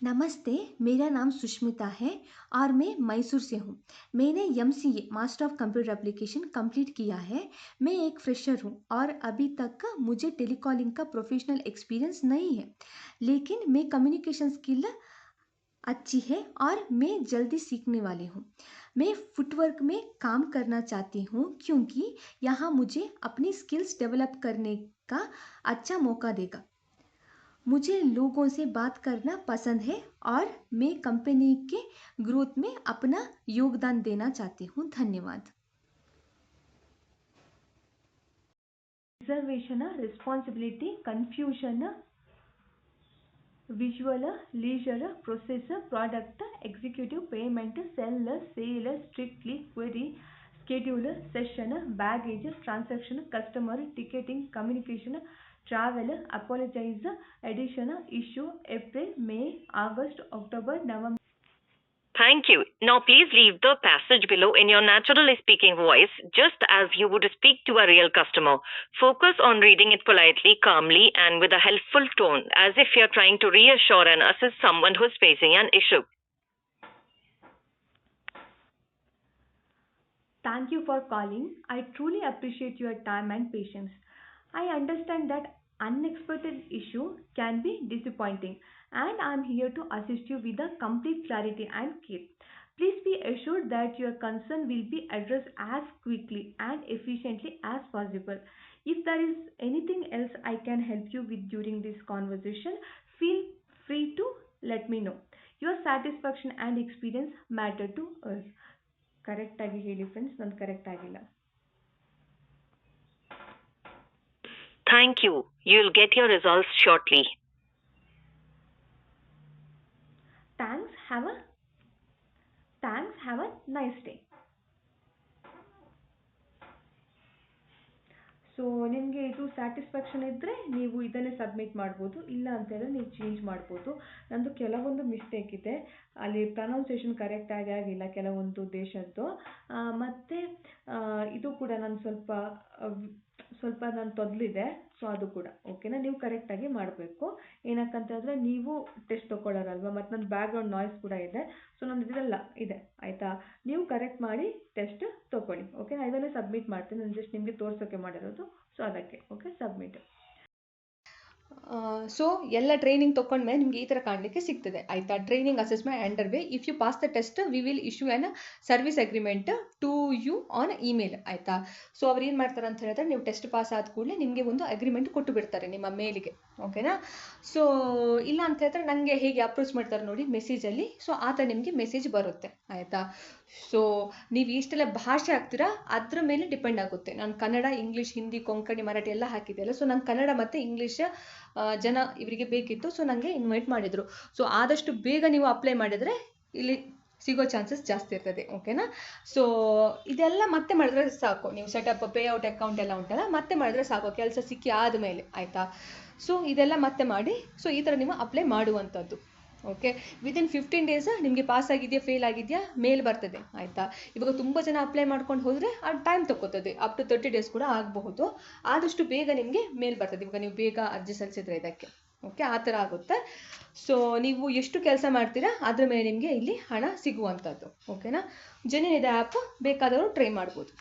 नमस्ते, मेरा नाम सुष्मिता है और मैं मैसूर से हूँ. मैंने MCA master of computer application complete किया है. मैं एक फ्रेशर हूँ और अभी तक मुझे टेलीकॉलिंग का प्रोफेशनल एक्सपीरियंस नहीं है, लेकिन मैं कम्युनिकेशन स्किल अच्छी है और मैं जल्दी सीखने वाली हूँ. मैं फुटवर्क में काम करना चाहती हूँ क्योंकि यहाँ मुझे अपनी स्किल्स डेवलप करने का अच्छा मौका देगा. मुझे लोगों से बात करना पसंद है और मैं कंपनी के ग्रोथ में अपना योगदान देना चाहती हूँ. धन्यवाद. Reservation, responsibility, confusion, visual, leisure, process, product, executive, payment, sale, sale, strictly, query, schedule, session, baggage, transaction, customer, ticketing, communication, travel, apologize, edition, issue, April, May, August, October, November. Thank you. Now please leave the passage below in your naturally speaking voice, just as you would speak to a real customer. Focus on reading it politely, calmly, and with a helpful tone, as if you're trying to reassure and assist someone who's facing an issue. Thank you for calling. I truly appreciate your time and patience. I understand that unexpected issue can be disappointing, and I'm here to assist you with the complete clarity and care. Please be assured that your concern will be addressed as quickly and efficiently as possible. If there is anything else I can help you with during this conversation, feel free to let me know. Your satisfaction and experience matter to us. ಕರೆಕ್ಟಾಗಿ ಹೇಳಿ friends, ನಾನು correct ಆಗಿಲ್ಲ. Thank you. You'll get your results shortly. Thanks. Have a nice day. So ನಿಮಗೆ ಇದು satisfaction ಇದ್ದರೆ ನೀವು ಇದನ್ನೇ submit ಮಾಡ್ಬೋದು, ಇಲ್ಲ ಅಂತೇಳಿದ್ರೆ ನೀವು ಚೇಂಜ್ ಮಾಡ್ಬೋದು. ನಂದು ಕೆಲವೊಂದು ಮಿಸ್ಟೇಕ್ ಇದೆ, ಅಲ್ಲಿ ಪ್ರೊನೌನ್ಸಿಯೇಷನ್ ಕರೆಕ್ಟಾಗಿ ಆಗಿಲ್ಲ ಕೆಲವೊಂದು ದೇಶದ್ದು. ಮತ್ತು ಇದು ಕೂಡ ನಾನು ಸ್ವಲ್ಪ ನಾನು ತೊದಲಿದೆ, ಸೊ ಅದು ಕೂಡ ಓಕೆನಾ. ನೀವು ಕರೆಕ್ಟಾಗಿ ಮಾಡಬೇಕು. ಏನಕ್ಕಂತಂದರೆ ನೀವು ಟೆಸ್ಟ್ ತೊಗೊಳ್ಳೋರಲ್ವ, ಮತ್ತು ನನ್ನ ಬ್ಯಾಕ್ಗ್ರೌಂಡ್ ನಾಯ್ಸ್ ಕೂಡ ಇದೆ, ಸೊ ನಂದು ಇದೆಲ್ಲ ಇದೆ ಆಯಿತಾ. ನೀವು ಕರೆಕ್ಟ್ ಮಾಡಿ ಟೆಸ್ಟ್ ತೊಗೊಳ್ಳಿ ಓಕೆನಾ. ಇದನ್ನೇ ಸಬ್ಮಿಟ್ ಮಾಡ್ತೀನಿ, ನಾನು ಜಸ್ಟ್ ನಿಮಗೆ ತೋರ್ಸೋಕ್ಕೆ ಮಾಡಿರೋದು, ಸೊ ಅದಕ್ಕೆ ಓಕೆ ಸಬ್ಮಿಟ್. ಸೊ ಎಲ್ಲ ಟ್ರೈನಿಂಗ್ ತೊಗೊಂಡ್ಮೇಲೆ ನಿಮಗೆ ಈ ಥರ ಕಾಣಲಿಕ್ಕೆ ಸಿಗ್ತದೆ ಆಯಿತಾ. Training assessment under way, if you pass the test we will issue an service agreement to you on email ಆಯಿತಾ. ಸೊ ಅವ್ರು ಏನು ಮಾಡ್ತಾರೆ ಅಂತ ಹೇಳಿದ್ರೆ, ನೀವು ಟೆಸ್ಟ್ ಪಾಸ್ ಆದ ಕೂಡಲೇ ನಿಮಗೆ ಒಂದು ಅಗ್ರಿಮೆಂಟ್ ಕೊಟ್ಟು ಬಿಡ್ತಾರೆ ನಿಮ್ಮ ಮೇಲಿಗೆ ಓಕೆನಾ. ಸೊ ಇಲ್ಲ ಅಂತ ಹೇಳಿದ್ರೆ ನನಗೆ ಹೇಗೆ ಅಪ್ರೋಚ್ ಮಾಡ್ತಾರೆ ನೋಡಿ ಮೆಸೇಜಲ್ಲಿ, ಸೊ ಆ ಥರ ನಿಮಗೆ ಮೆಸೇಜ್ ಬರುತ್ತೆ ಆಯಿತಾ. ಸೊ ನೀವು ಇಷ್ಟೆಲ್ಲ ಭಾಷೆ ಹಾಕ್ತೀರಾ ಅದ್ರ ಮೇಲೆ ಡಿಪೆಂಡ್ ಆಗುತ್ತೆ. ನಾನು ಕನ್ನಡ, ಇಂಗ್ಲೀಷ್, ಹಿಂದಿ, ಕೊಂಕಣಿ, ಮರಾಠಿ ಎಲ್ಲ ಹಾಕಿದ್ದೆಲ್ಲ. ಸೊ ನಾನು ಕನ್ನಡ ಮತ್ತು ಇಂಗ್ಲೀಷ್ ಜನ ಇವರಿಗೆ ಬೇಕಿತ್ತು, ಸೊ ನನಗೆ ಇನ್ವೈಟ್ ಮಾಡಿದರು. ಸೊ ಆದಷ್ಟು ಬೇಗ ನೀವು ಅಪ್ಲೈ ಮಾಡಿದರೆ ಇಲ್ಲಿ ಸಿಗೋ ಚಾನ್ಸಸ್ ಜಾಸ್ತಿ ಇರ್ತದೆ ಓಕೆನಾ. ಸೊ ಇದೆಲ್ಲ ಮತ್ತೆ ಮಾಡಿದ್ರೆ ಸಾಕು, ನೀವು ಸೆಟಪ್ ಪೇಔಟ್ ಅಕೌಂಟ್ ಎಲ್ಲ ಉಂಟಲ್ಲ, ಮತ್ತೆ ಮಾಡಿದ್ರೆ ಸಾಕು ಕೆಲಸ ಸಿಕ್ಕಿ ಆದಮೇಲೆ ಆಯಿತಾ. ಸೊ ಇದೆಲ್ಲ ಮತ್ತೆ ಮಾಡಿ, ಸೊ ಈ ಥರ ನೀವು ಅಪ್ಲೈ ಮಾಡುವಂಥದ್ದು ಓಕೆ. ವಿದಿನ್ 15 ಡೇಸ್ ನಿಮಗೆ ಪಾಸ್ ಆಗಿದೆಯಾ ಫೇಲ್ ಆಗಿದೆಯಾ ಮೇಲ್ ಬರ್ತದೆ ಆಯಿತಾ. ಇವಾಗ ತುಂಬ ಜನ ಅಪ್ಲೈ ಮಾಡ್ಕೊಂಡು ಹೋದರೆ ಅದು ಟೈಮ್ ತಗೋತದೆ, ಅಪ್ ಟು 30 ಡೇಸ್ ಕೂಡ ಆಗಬಹುದು. ಆದಷ್ಟು ಬೇಗ ನಿಮಗೆ ಮೇಲ್ ಬರ್ತದೆ ಇವಾಗ ನೀವು ಬೇಗ ಅರ್ಜಿ ಸಲ್ಲಿಸಿದ್ರೆ ಇದಕ್ಕೆ ಓಕೆ, ಆ ಥರ ಆಗುತ್ತೆ. ಸೊ ನೀವು ಎಷ್ಟು ಕೆಲಸ ಮಾಡ್ತೀರಾ ಅದ್ರ ಮೇಲೆ ನಿಮಗೆ ಇಲ್ಲಿ ಹಣ ಸಿಗುವಂಥದ್ದು ಓಕೆನಾ. ಜೆನ್ಯೂನ್ ಇದೆ ಆ್ಯಪ್, ಬೇಕಾದವರು ಟ್ರೈ ಮಾಡ್ಬೋದು.